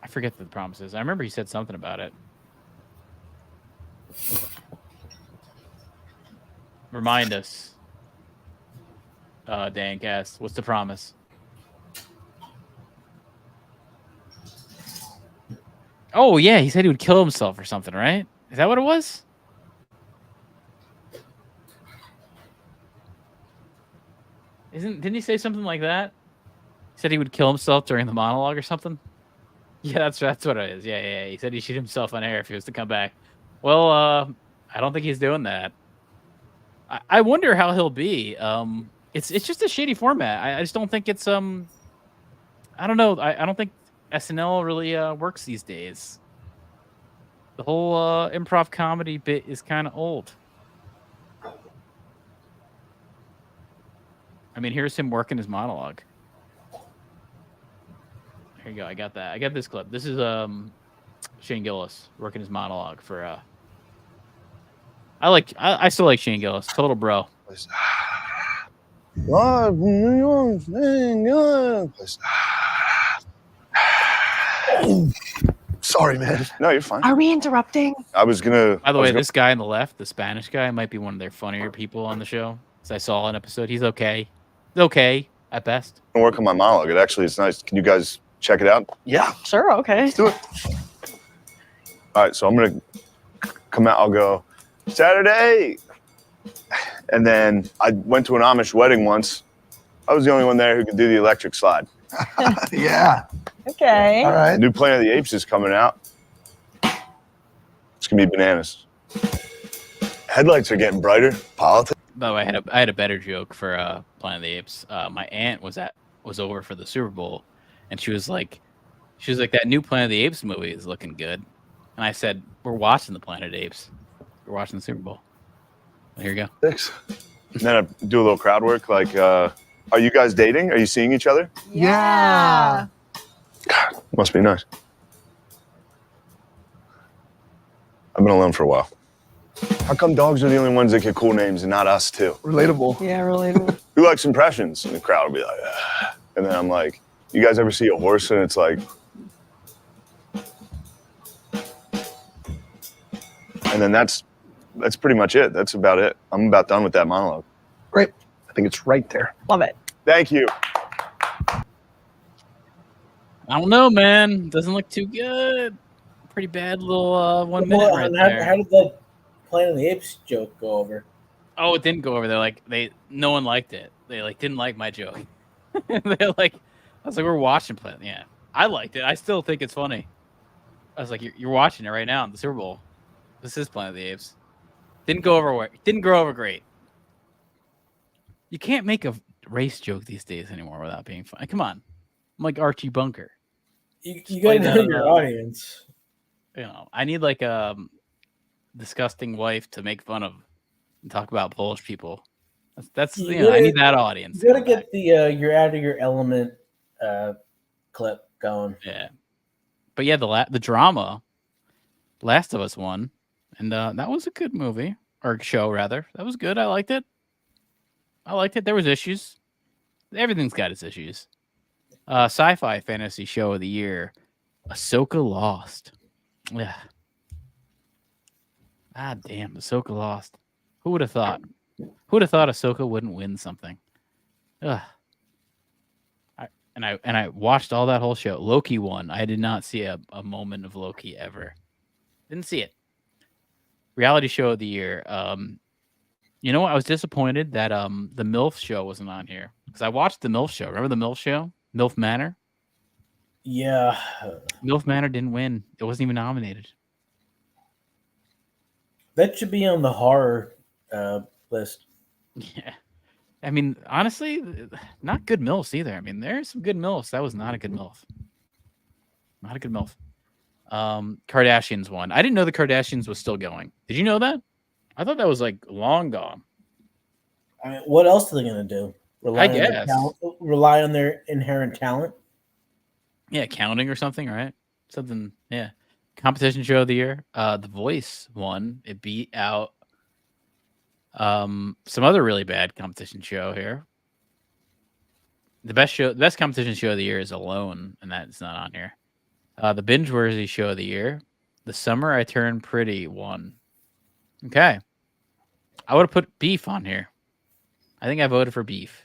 I forget what the promise is. I remember he said something about it. Remind us, Dan Cass. What's the promise? Oh yeah, he said he would kill himself or something, right? Is that what it was? Didn't he say something like that? He said he would kill himself during the monologue or something. Yeah, that's what it is. Yeah. He said he'd shoot himself on air if he was to come back. Well, I don't think he's doing that. I wonder how he'll be. It's just a shitty format. I just don't think it's I don't know. I don't think SNL really works these days. The whole improv comedy bit is kind of old. I mean, here's him working his monologue. Here you go. I got that. I got this clip. This is Shane Gillis working his monologue for. I still like Shane Gillis. Total bro. Sorry, man. No, you're fine. Are we interrupting? I was gonna. By the way, this guy on the left, the Spanish guy, might be one of their funnier people on the show. As I saw an episode, he's okay. He's okay at best. I'm working my monologue. It actually is nice. Can you guys check it out? Yeah, sure. Okay. Let's do it. All right, so I'm gonna come out. I'll go Saturday, and then I went to an Amish wedding once. I was the only one there who could do the electric slide. Yeah. Okay. All right. New Planet of the Apes is coming out. It's gonna be bananas. Headlights are getting brighter. Politics. By the way, I had a better joke for Planet of the Apes. My aunt was over for the Super Bowl, and she was like, that new Planet of the Apes movie is looking good. And I said, we're watching the Planet of the Apes. We're watching the Super Bowl. Well, here you go. And then I do a little crowd work. Like, are you guys dating? Are you seeing each other? Yeah. God, must be nice. I've been alone for a while. How come dogs are the only ones that get cool names and not us too? Relatable. Yeah, relatable. Who likes impressions? And the crowd will be like, ah. And then I'm like, you guys ever see a horse and it's like, and then that's pretty much it. That's about it. I'm about done with that monologue. Great. I think it's right there. Love it. Thank you. I don't know, man. Doesn't look too good. Pretty bad little 1 minute right there. How did the Planet of the Apes joke go over? Oh, it didn't go over. No one liked it. They didn't like my joke. They're like, I was like, we're watching Planet. Yeah, I liked it. I still think it's funny. I was like, you're watching it right now in the Super Bowl. This is Planet of the Apes. Didn't go over great. You can't make a race joke these days anymore without being funny. Come on, I'm like Archie Bunker. You gotta know your audience. You know, I need like a disgusting wife to make fun of and talk about Polish people. That's I need that audience. You gotta get the you're out of your element clip going. Yeah, but yeah, the drama, Last of Us won, and that was a good movie or show rather. That was good. I liked it. There was issues. Everything's got its issues. Sci-fi fantasy show of the year, Ahsoka Lost. Yeah. Ah, damn, Ahsoka Lost. Who would have thought? Who would have thought Ahsoka wouldn't win something? Ugh. I watched all that whole show. Loki won. I did not see a moment of Loki ever. Didn't see it. Reality show of the year. You know what? I was disappointed that the MILF show wasn't on here because I watched the MILF show. Remember the MILF show? MILF Manor? Yeah. MILF Manor didn't win. It wasn't even nominated. That should be on the horror list. Yeah. I mean, honestly, not good MILFs either. I mean, there's some good MILFs. That was not a good MILF. Not a good MILF. Kardashians won. I didn't know the Kardashians was still going. Did you know that? I thought that was like long gone. I mean, what else are they going to do? Rely on their inherent talent? Yeah, counting or something, right? Something, yeah. Competition show of the year. The Voice won. It beat out some other really bad competition show here. The best competition show of the year is Alone, and that's not on here. The binge-worthy show of the year, The Summer I Turned Pretty, won. Okay. I would have put Beef on here. I think I voted for Beef.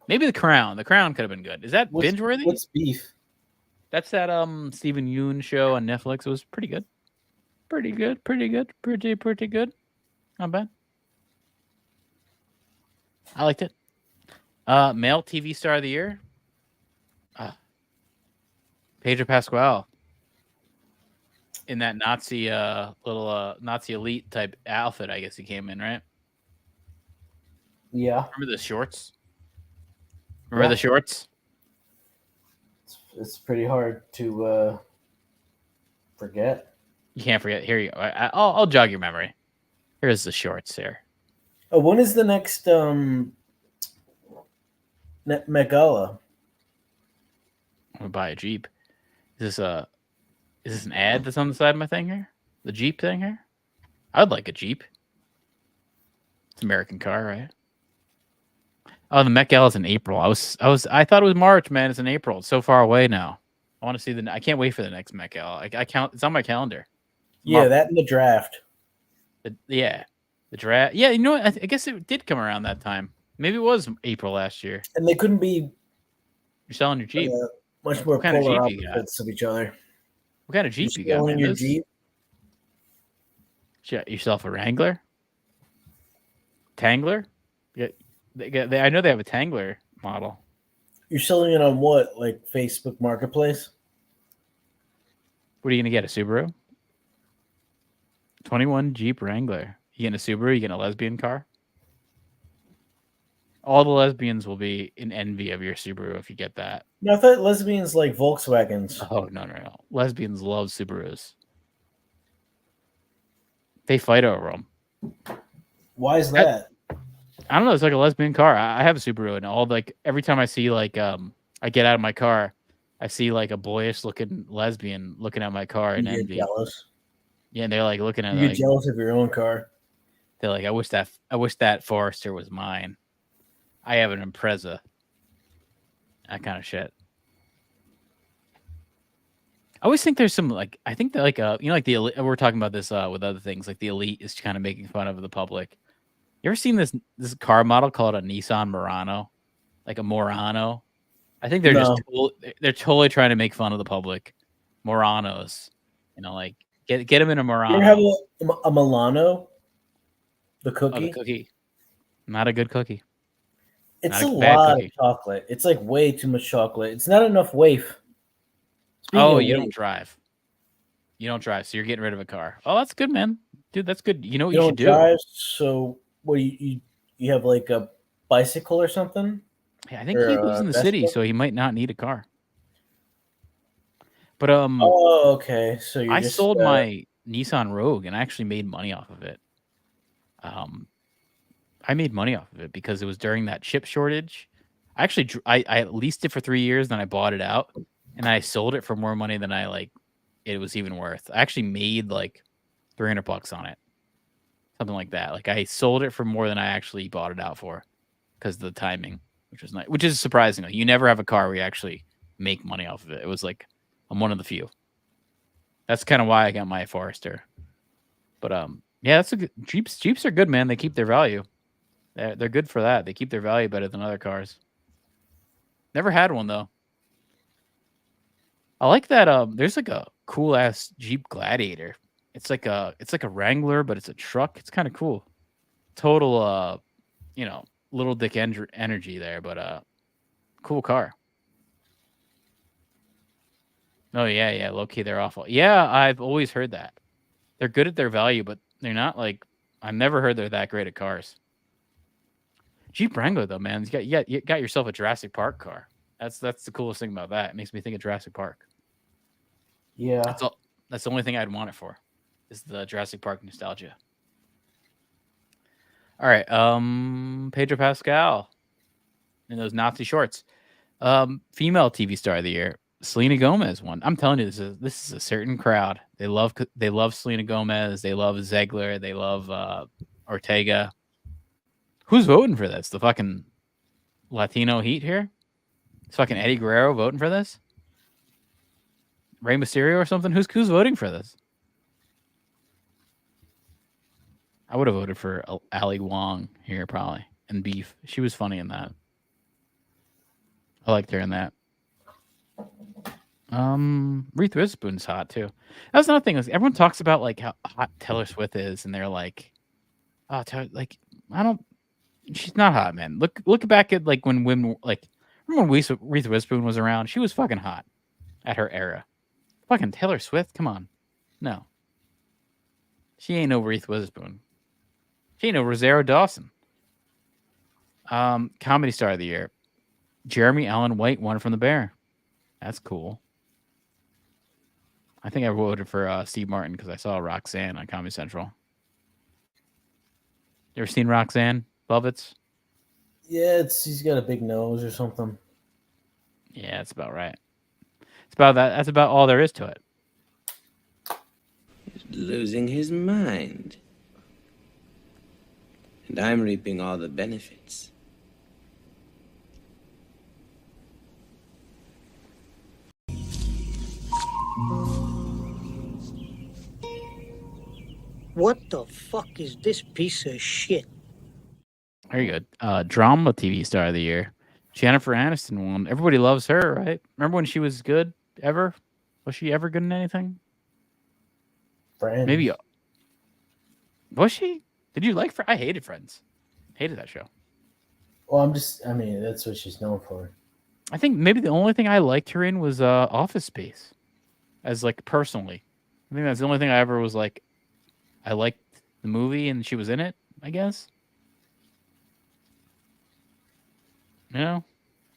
Maybe The Crown. The Crown could have been good. Is that binge-worthy? What's Beef? That's that Stephen Yeun show on Netflix. It was pretty good. Pretty good. Not bad. I liked it. Male TV star of the year. Pedro Pascal. In that Nazi little Nazi elite type outfit, I guess he came in, right? Yeah. Remember the shorts? Remember the shorts? It's pretty hard to forget. You can't forget. Here you go. I'll jog your memory. Here's the shorts here. Oh, when is the next Met Gala? I'm gonna buy a Jeep. Is this an ad that's on the side of my thing here? The Jeep thing here? I'd like a Jeep. It's an American car, right? Oh, the Met Gala is in April. I thought it was March, man. It's in April. It's so far away now. I want to see I can't wait for the next Met Gala. I count. It's on my calendar. Yeah, that and the draft. The draft. Yeah, you know what? I guess it did come around that time. Maybe it was April last year. And they couldn't be. You're selling your Jeep. Much more polar opposites of each other. What kind of Jeep you got, man? Your Jeep? You got yourself a Wrangler? Tangler? I know they have a Tangler model. You're selling it on what? Like Facebook Marketplace? What are you going to get? A Subaru? 21 Jeep Wrangler. You get a Subaru, you get a lesbian car. All the lesbians will be in envy of your Subaru if you get that. No, I thought lesbians like Volkswagens. Oh, no. Lesbians love Subarus. They fight over them. Why is that? I don't know. It's like a lesbian car. I have a Subaru, and every time I see I get out of my car, I see like a boyish looking lesbian looking at my car and You get envy. jealous. Yeah, and they're like looking at You get jealous of your own car. They're like, I wish that Forester was mine. I have an Impreza. That kind of shit. I always think there's some I think that the elite, we're talking about this with other things, like the elite is kind of making fun of the public. You ever seen this car model called a Nissan Murano, like a Murano? I think they're they're totally trying to make fun of the public. Muranos, like get them in a Murano. You ever have a Milano? The cookie. Oh, the cookie, not a good cookie. It's a lot of chocolate. It's like way too much chocolate. It's not enough waif. You don't drive. You don't drive, so you're getting rid of a car. Oh, that's good, man. Dude, that's good. You know what you should do? Drive, so what you have like a bicycle or something? Yeah, I think he lives in the city, so he might not need a car. But Oh, okay. So I sold my Nissan Rogue and I actually made money off of it. I made money off of it because it was during that chip shortage. I leased it for 3 years, then I bought it out, and I sold it for more money than it was even worth. I actually made like $300 on it, something like that. Like I sold it for more than I actually bought it out for because of the timing, which was nice. Which is surprising. You never have a car where you actually make money off of it. It was like I'm one of the few. That's kind of why I got my Forester. But yeah, that's a good Jeeps. Jeeps are good, man. They keep their value. They're good for that. They keep their value better than other cars. Never had one though. I like that. There's like a cool ass Jeep Gladiator. It's like a Wrangler, but it's a truck. It's kind of cool. Total, little dick energy there, but cool car. Oh yeah, low key they're awful. Yeah, I've always heard that. They're good at their value, but they're not like I've never heard they're that great at cars. Jeep Wrangler though, man, you got yourself a Jurassic Park car. That's the coolest thing about that. It makes me think of Jurassic Park. Yeah, that's the only thing I'd want it for, is the Jurassic Park nostalgia. All right, Pedro Pascal in those Nazi shorts. Female TV star of the year, Selena Gomez won. I'm telling you, this is a certain crowd. They love Selena Gomez. They love Zegler. They love Ortega. Who's voting for this? The fucking Latino heat here? It's fucking Eddie Guerrero voting for this? Rey Mysterio or something? Who's voting for this? I would have voted for Ali Wong here probably, and Beef. She was funny in that. I liked her in that. Reese Witherspoon's hot too. That's another thing. Everyone talks about like how hot Taylor Swift is, and they're like, "Oh, she's not hot, man." Look back at like when women like remember when Reese Witherspoon was around? She was fucking hot at her era. Fucking Taylor Swift, come on, no. She ain't no Reese Witherspoon. She ain't no Rosario Dawson. Comedy star of the year, Jeremy Allen White won from The Bear. That's cool. I think I voted for Steve Martin because I saw Roxanne on Comedy Central. You ever seen Roxanne Lovitz? Yeah, he's got a big nose or something. Yeah, that's about right. It's about that. That's about all there is to it. He's losing his mind. And I'm reaping all the benefits. What the fuck is this piece of shit? Very good. Drama TV star of the year, Jennifer Aniston won. Everybody loves her, right? Remember when she was good ever? Was she ever good in anything? Friends. Maybe. Was she? Did you like Friends? I hated Friends. Hated that show. Well, that's what she's known for. I think maybe the only thing I liked her in was Office Space. As like personally. I think that's the only thing I ever was like, I liked the movie and she was in it, I guess. You know?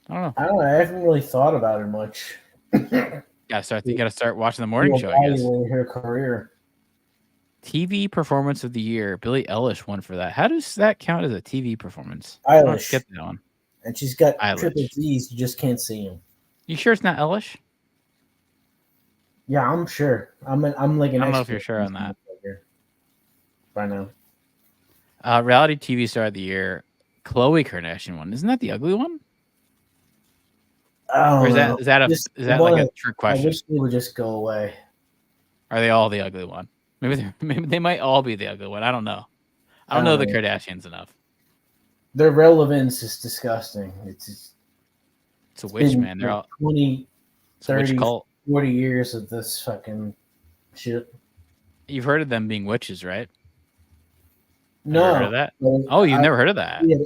I don't know. I don't know. I haven't really thought about her much. You gotta start watching the morning show, I guess. Evaluate her career. TV performance of the year. Billie Eilish won for that. How does that count as a TV performance? I don't Eilish. get that one. And she's got Eilish. triple Z's. You just can't see them. You sure it's not Eilish? Yeah, I'm sure. I'm like an I don't know if expert you're sure on that. By now. Reality TV star of the year. Khloe Kardashian won. Isn't that the ugly one? I don't Or is know. that like a trick question? I wish they would just go away. Are they all the ugly one? Maybe they might all be the ugly one. I don't know. I don't know the Kardashians enough. Their relevance is disgusting. It's a witch, man. They're all 20, 30, cult. 40 years of this fucking shit. You've heard of them being witches, right? No. Never heard of that? Oh, you've never heard of that? Yeah.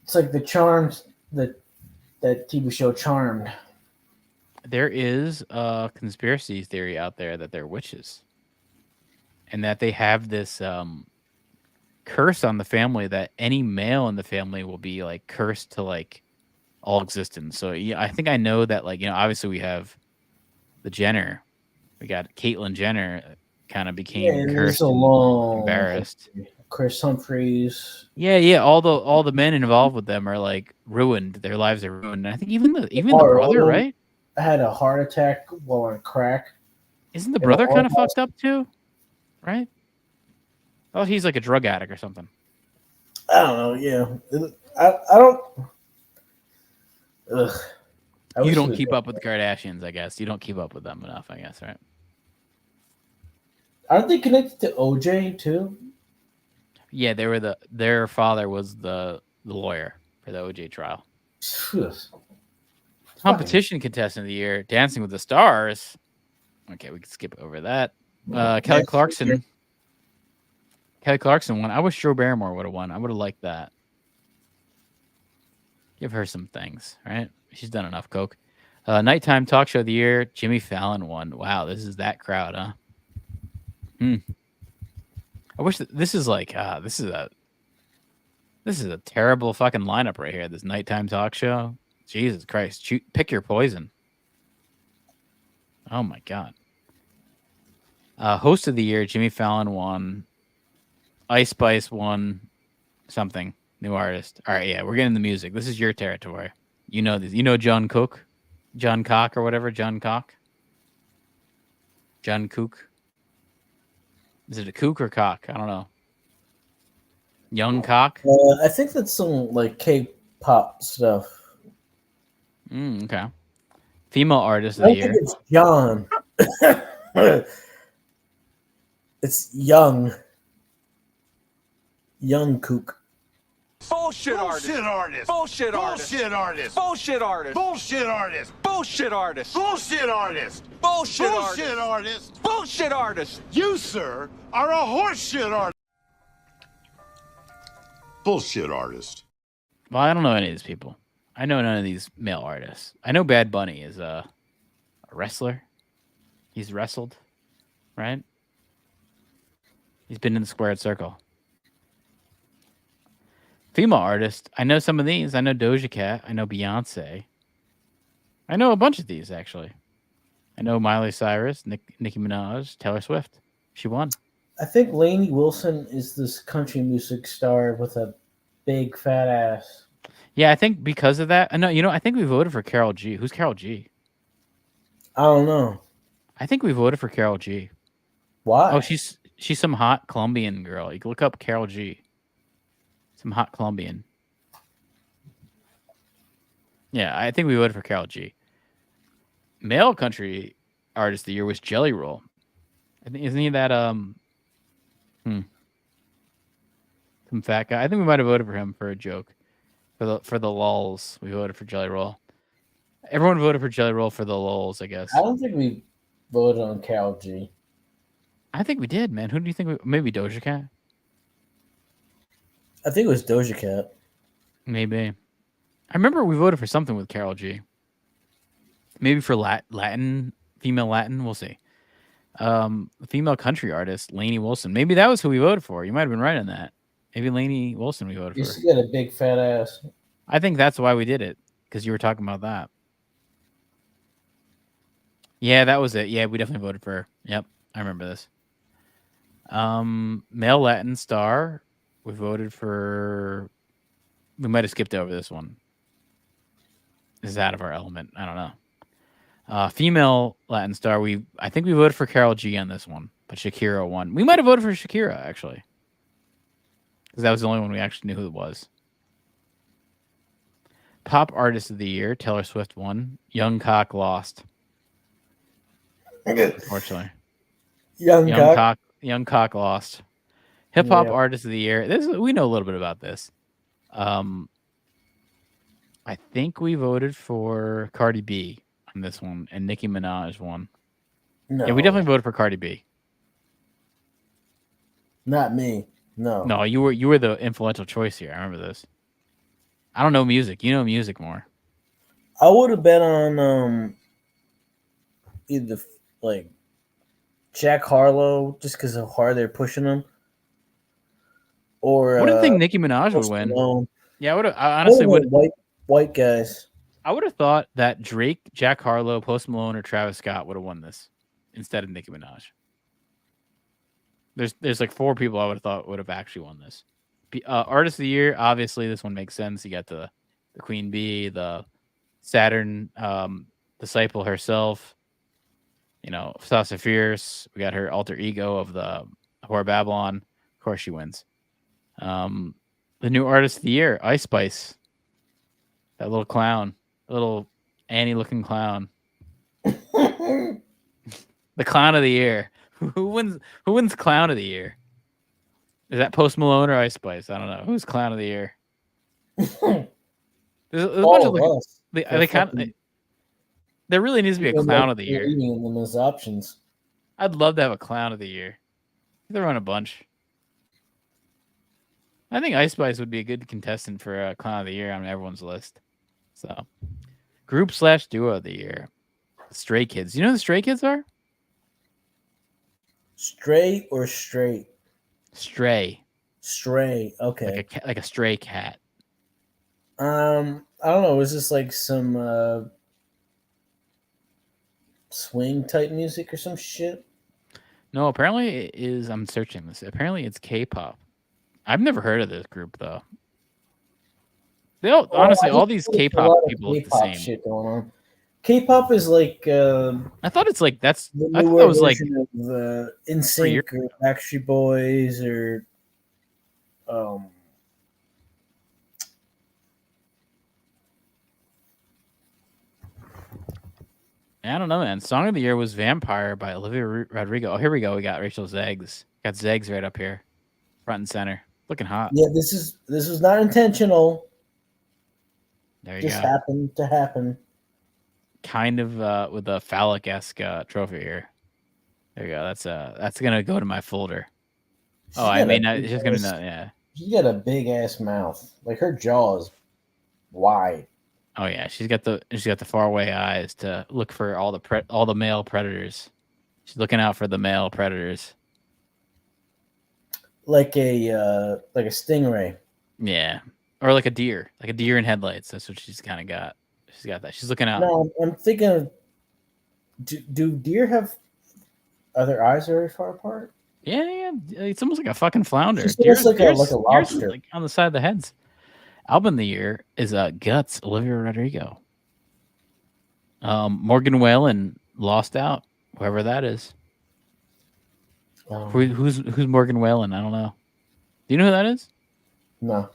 It's like the Charmed, that TV show Charmed. There is a conspiracy theory out there that they're witches, and that they have this curse on the family that any male in the family will be like cursed to like all existence. So yeah, I think I know that, like, obviously we have the Jenner, we got Caitlyn Jenner, kind of became cursed and embarrassed. Chris Humphries. Yeah. All the men involved with them are like ruined. Their lives are ruined. And I think even the brother, right? Had a heart attack while on crack. Isn't the brother kind of fucked up too? Right? Oh, he's like a drug addict or something. I don't know. Yeah, I don't. Ugh. You don't keep up with the Kardashians, I guess. You don't keep up with them enough, I guess, right? Aren't they connected to OJ too? Yeah, they were their father was the lawyer for the OJ trial. Competition contestant of the year, Dancing with the Stars. Okay, we can skip over that. Kelly Clarkson. Kelly Clarkson won. I wish Drew Barrymore would have won. I would have liked that. Give her some things, right? She's done enough coke. Nighttime talk show of the year, Jimmy Fallon won. Wow, this is that crowd, huh? I wish this is like this is a terrible fucking lineup right here. This nighttime talk show. Jesus Christ. Pick your poison. Oh my God. Host of the year, Jimmy Fallon won. Ice Spice won something. New artist. All right, yeah, we're getting the music. This is your territory. You know this. You know John Cook? John Cock or whatever? John Cock? John Cook? Is it a kook or cock? I don't know. Young Cock? I think that's some like K-pop stuff. Okay. Female artist of the year. I think it's John. It's Young Kook. Bullshit artist. Bullshit artist. Bullshit artist. Bullshit artist. Bullshit artist. Bullshit artist. Bullshit artist. Bullshit artist. Bullshit artist. Bullshit artist. Bullshit artist. You, sir, are a horseshit artist. Bullshit artist. Well, I don't know any of these people. I know none of these male artists. I know Bad Bunny is a wrestler. He's wrestled, right? He's been in the squared circle. Female artist. I know some of these. I know Doja Cat. I know Beyonce. I know a bunch of these, actually. I know Miley Cyrus, Nicki Minaj, Taylor Swift. She won. I think Lainey Wilson is this country music star with a big fat ass. Yeah, I think because of that. No, I think we voted for Karol G. Who's Karol G? I don't know. I think we voted for Karol G. Why? Oh, she's some hot Colombian girl. You can look up Karol G. Some hot Colombian. Yeah, I think we voted for Karol G. Male country artist of the year was Jelly Roll. I think isn't he that some fat guy? I think we might have voted for him for a joke. For the lulz, we voted for Jelly Roll. Everyone voted for Jelly Roll for the lulz, I guess. I don't think we voted on Karol G. I think we did, man. Who do you think? Maybe Doja Cat? I think it was Doja Cat. Maybe. I remember we voted for something with Karol G. Maybe for Latin, female Latin. We'll see. Female country artist Lainey Wilson. Maybe that was who we voted for. You might have been right on that. Maybe Lainey Wilson we voted Used for. to get a big fat ass. I think that's why we did it, because you were talking about that. Yeah, that was it. Yeah, we definitely voted for her. Yep, I remember this. Male Latin star. We voted for. We might have skipped over this one. This is out of our element. I don't know. Female Latin star. I think we voted for Karol G on this one, but Shakira won. We might have voted for Shakira actually, because that was the only one we actually knew who it was. Pop artist of the year. Taylor Swift won. Young Cock lost. Unfortunately. Young Cock lost. Hip hop artist of the year. We know a little bit about this. I think we voted for Cardi B on this one, and Nicki Minaj won. No. Yeah, we definitely voted for Cardi B. Not me. No. No, you were the influential choice here. I remember this. I don't know music. You know music more. I would have bet on either like Jack Harlow, just because of how hard they're pushing him. Or I wouldn't think Nicki Minaj would win. Malone. Yeah, I honestly would. White guys. I would have thought that Drake, Jack Harlow, Post Malone, or Travis Scott would have won this instead of Nicki Minaj. There's like 4 people I would have thought would have actually won this. Artist of the year, obviously this one makes sense. You got the Queen Bee, the Saturn disciple herself. You know, Sasha Fierce. We got her alter ego of the Whore Babylon. Of course, she wins. The new artist of the year, Ice Spice. That little clown, little Annie-looking clown. The clown of the year. Who wins clown of the year? Is that Post Malone or Ice Spice? I don't know. Who's clown of the year? There's a bunch of they kind of. There really needs to be a clown of the year. Them as options. I'd love to have a clown of the year. They're on a bunch. I think Ice Spice would be a good contestant for a clown of the year on everyone's list. So, group/duo of the year, Stray Kids. You know who the Stray Kids are? Stray or straight? Stray. Stray. Okay. Like a stray cat. I don't know. Is this like some swing type music or some shit? No, apparently it is. I'm searching this. Apparently it's K-pop. I've never heard of this group though. Honestly, all these K-pop people look the same. Shit going on. K-pop is like. I thought it's like that's. I thought that was like NSYNC or Backstreet Boys or. I don't know, man. Song of the year was "Vampire" by Olivia Rodrigo. Oh, here we go. We got Rachel Zegler. Got Zegler right up here, front and center, looking hot. Yeah, this is not intentional. There you go. Just happened to happen. Kind of with a phallic-esque trophy here. There you go. That's gonna go to my folder. Oh, I mean, it's just gonna yeah. She's got a big ass mouth. Like her jaw is wide. Oh yeah, she's got the faraway eyes to look for all the male predators. She's looking out for the male predators. Like a stingray. Yeah, or like a deer in headlights. That's what she's kind of got. She's got that. She's looking out. No, I'm thinking. Do deer have? Are their eyes very far apart? Yeah. It's almost like a fucking flounder. It's almost like a lobster. Like on the side of the heads. Album of the year is Guts, Olivia Rodrigo. Morgan Wallen, Lost Out, whoever that is. Who's Morgan Wallen? I don't know. Do you know who that is? No.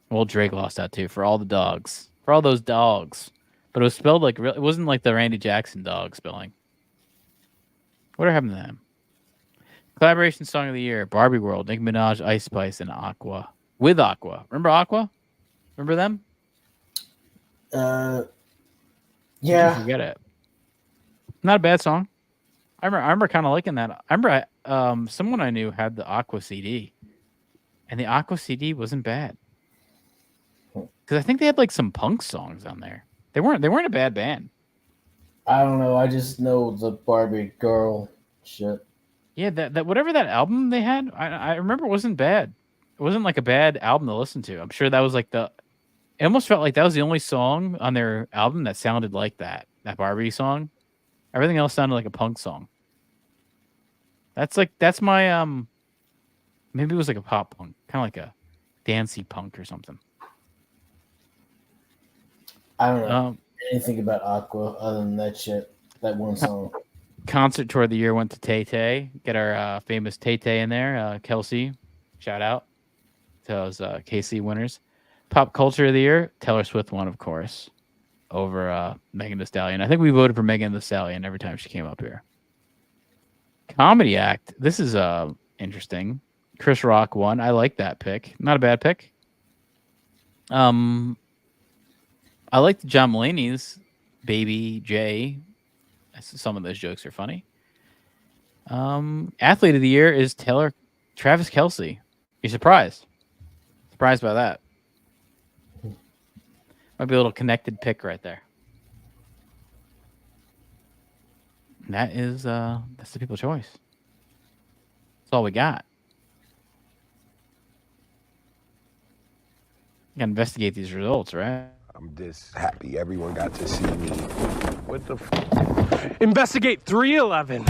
Well, Drake lost out too for all the dogs, for all those dogs. But it was spelled like it wasn't like the Randy Jackson dog spelling. What happened to them? Collaboration song of the year: Barbie World, Nicki Minaj, Ice Spice, and Aqua. With Aqua, remember Aqua? Remember them? Yeah. Forget it. Not a bad song. I remember kind of liking that. I remember someone I knew had the Aqua CD, and the Aqua CD wasn't bad. Because I think they had like some punk songs on there. They weren't a bad band. I don't know. I just know the Barbie girl shit. Yeah, that whatever that album they had, I remember it wasn't bad. It wasn't like a bad album to listen to. I'm sure that was like it almost felt like that was the only song on their album that sounded like that Barbie song. Everything else sounded like a punk song. That's my maybe it was like a pop punk, kind of like a dancey punk or something. I don't know anything about Aqua other than that shit. That one song. Concert tour of the year went to Tay Tay. Get our famous Tay Tay in there. Kelsey, shout out to those KC winners. Pop culture of the year, Taylor Swift won, of course, over Megan Thee Stallion. I think we voted for Megan Thee Stallion every time she came up here. Comedy act. This is interesting. Chris Rock won. I like that pick. Not a bad pick. I liked John Mulaney's Baby J. Some of those jokes are funny. Athlete of the year is Travis Kelce. You're surprised? Surprised by that? Might be a little connected pick right there. And that is that's the people's choice. That's all we got. You gotta investigate these results, right? I'm just happy everyone got to see me. What the Investigate 311.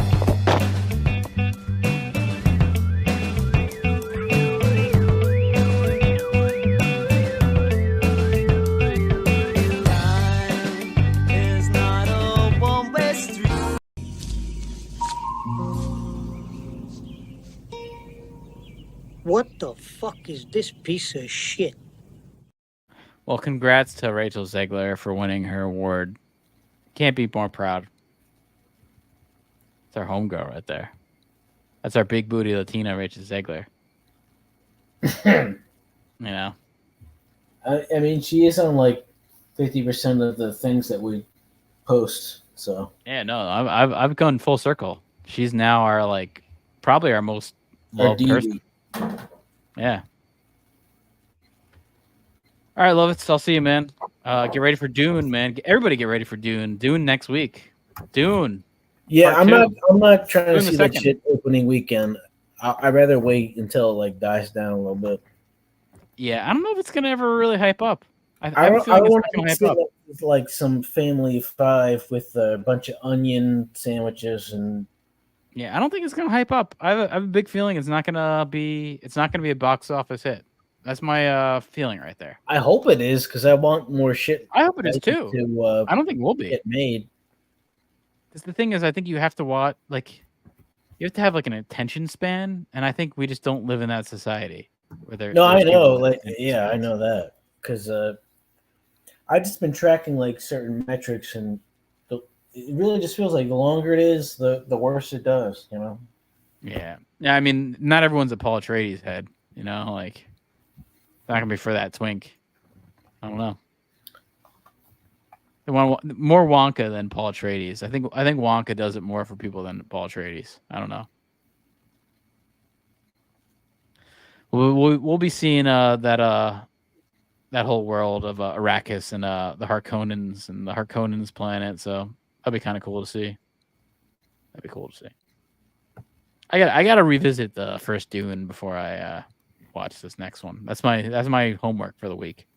What the fuck is this piece of shit? Well, congrats to Rachel Zegler for winning her award. Can't be more proud. It's our homegirl right there. That's our big booty Latina, Rachel Zegler. You know? I mean, she is on like 50% of the things that we post. So yeah, no, I've gone full circle. She's now our probably our most loved person. Yeah. All right, Lovitz, I'll see you, man. Get ready for Dune, man. Everybody get ready for Dune. Dune next week. Dune. Yeah, Part I'm not trying to Dune see the that second. shit opening weekend. I'd rather wait until it like dies down a little bit. Yeah, I don't know if it's gonna ever really hype up. I I have a feeling it's want not gonna to hype see up. like some Family Five with a bunch of onion sandwiches and. Yeah, I don't think it's gonna hype up. I have a big feeling it's not gonna be a box office hit. That's my feeling right there. I hope it is because I want more shit. I hope it is like too. To, I don't think it will be. Get made. Because the thing is, I think you have to watch you have to have like an attention span, and I think we just don't live in that society. No, I know. I know that because I've just been tracking like certain metrics, and it really just feels like the longer it is, the worse it does. You know. Yeah. I mean, not everyone's a Paul Atreides head. You know, it's not gonna be for that twink. I don't know. They want more Wonka than Paul Atreides. I think Wonka does it more for people than Paul Atreides. I don't know. We'll be seeing that whole world of Arrakis and the Harkonnens and the Harkonnens planet. So that'd be kind of cool to see. That'd be cool to see. I gotta revisit the first Dune before I watch this next one. That's my homework for the week.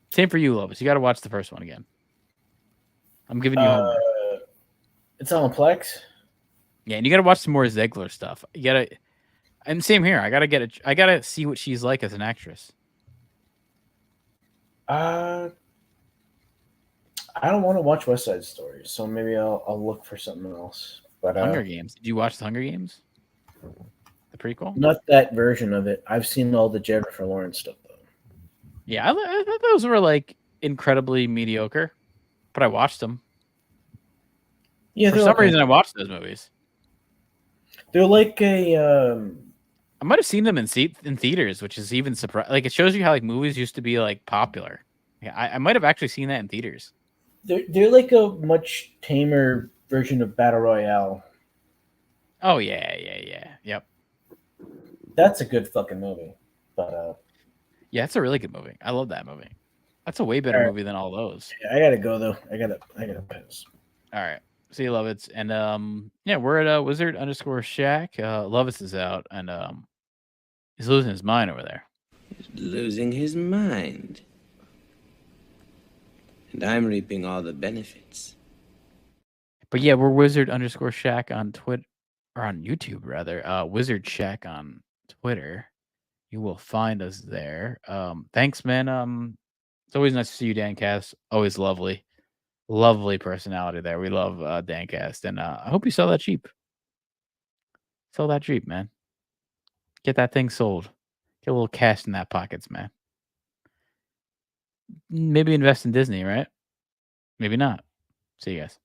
Same for you, Lovis. You got to watch the first one again. I'm giving you homework. It's on Plex. Yeah, and you got to watch some more Zegler stuff. You got to, and same here. I gotta see what she's like as an actress. I don't want to watch West Side Story, so maybe I'll look for something else. But Hunger Games. Did you watch the Hunger Games? The prequel? Not that version of it. I've seen all the Jennifer Lawrence stuff though. Yeah, I thought those were incredibly mediocre, but I watched them. Yeah, for some reason I watched those movies. They're like a. I might have seen them in theaters, which is even surprising. It shows you how movies used to be popular. Yeah, I might have actually seen that in theaters. They're like a much tamer version of Battle Royale. Oh yeah, yep. That's a good fucking movie, but yeah, it's a really good movie. I love that movie. That's a way better movie than all those. I gotta go though. I gotta piss. All right. See you, Lovitz. And yeah, we're at Wizard_Shack. Lovitz is out, and he's losing his mind over there. Losing his mind. And I'm reaping all the benefits. But yeah, we're Wizard_Shack on Twitter, or on YouTube rather. WizardShack on Twitter. You will find us there. Thanks, man. It's always nice to see you, Dan Cass. Always lovely. Lovely personality there. We love Dancast. And I hope you sell that cheap. Sell that cheap, man. Get that thing sold. Get a little cash in that pockets, man. Maybe invest in Disney, right? Maybe not. See you guys.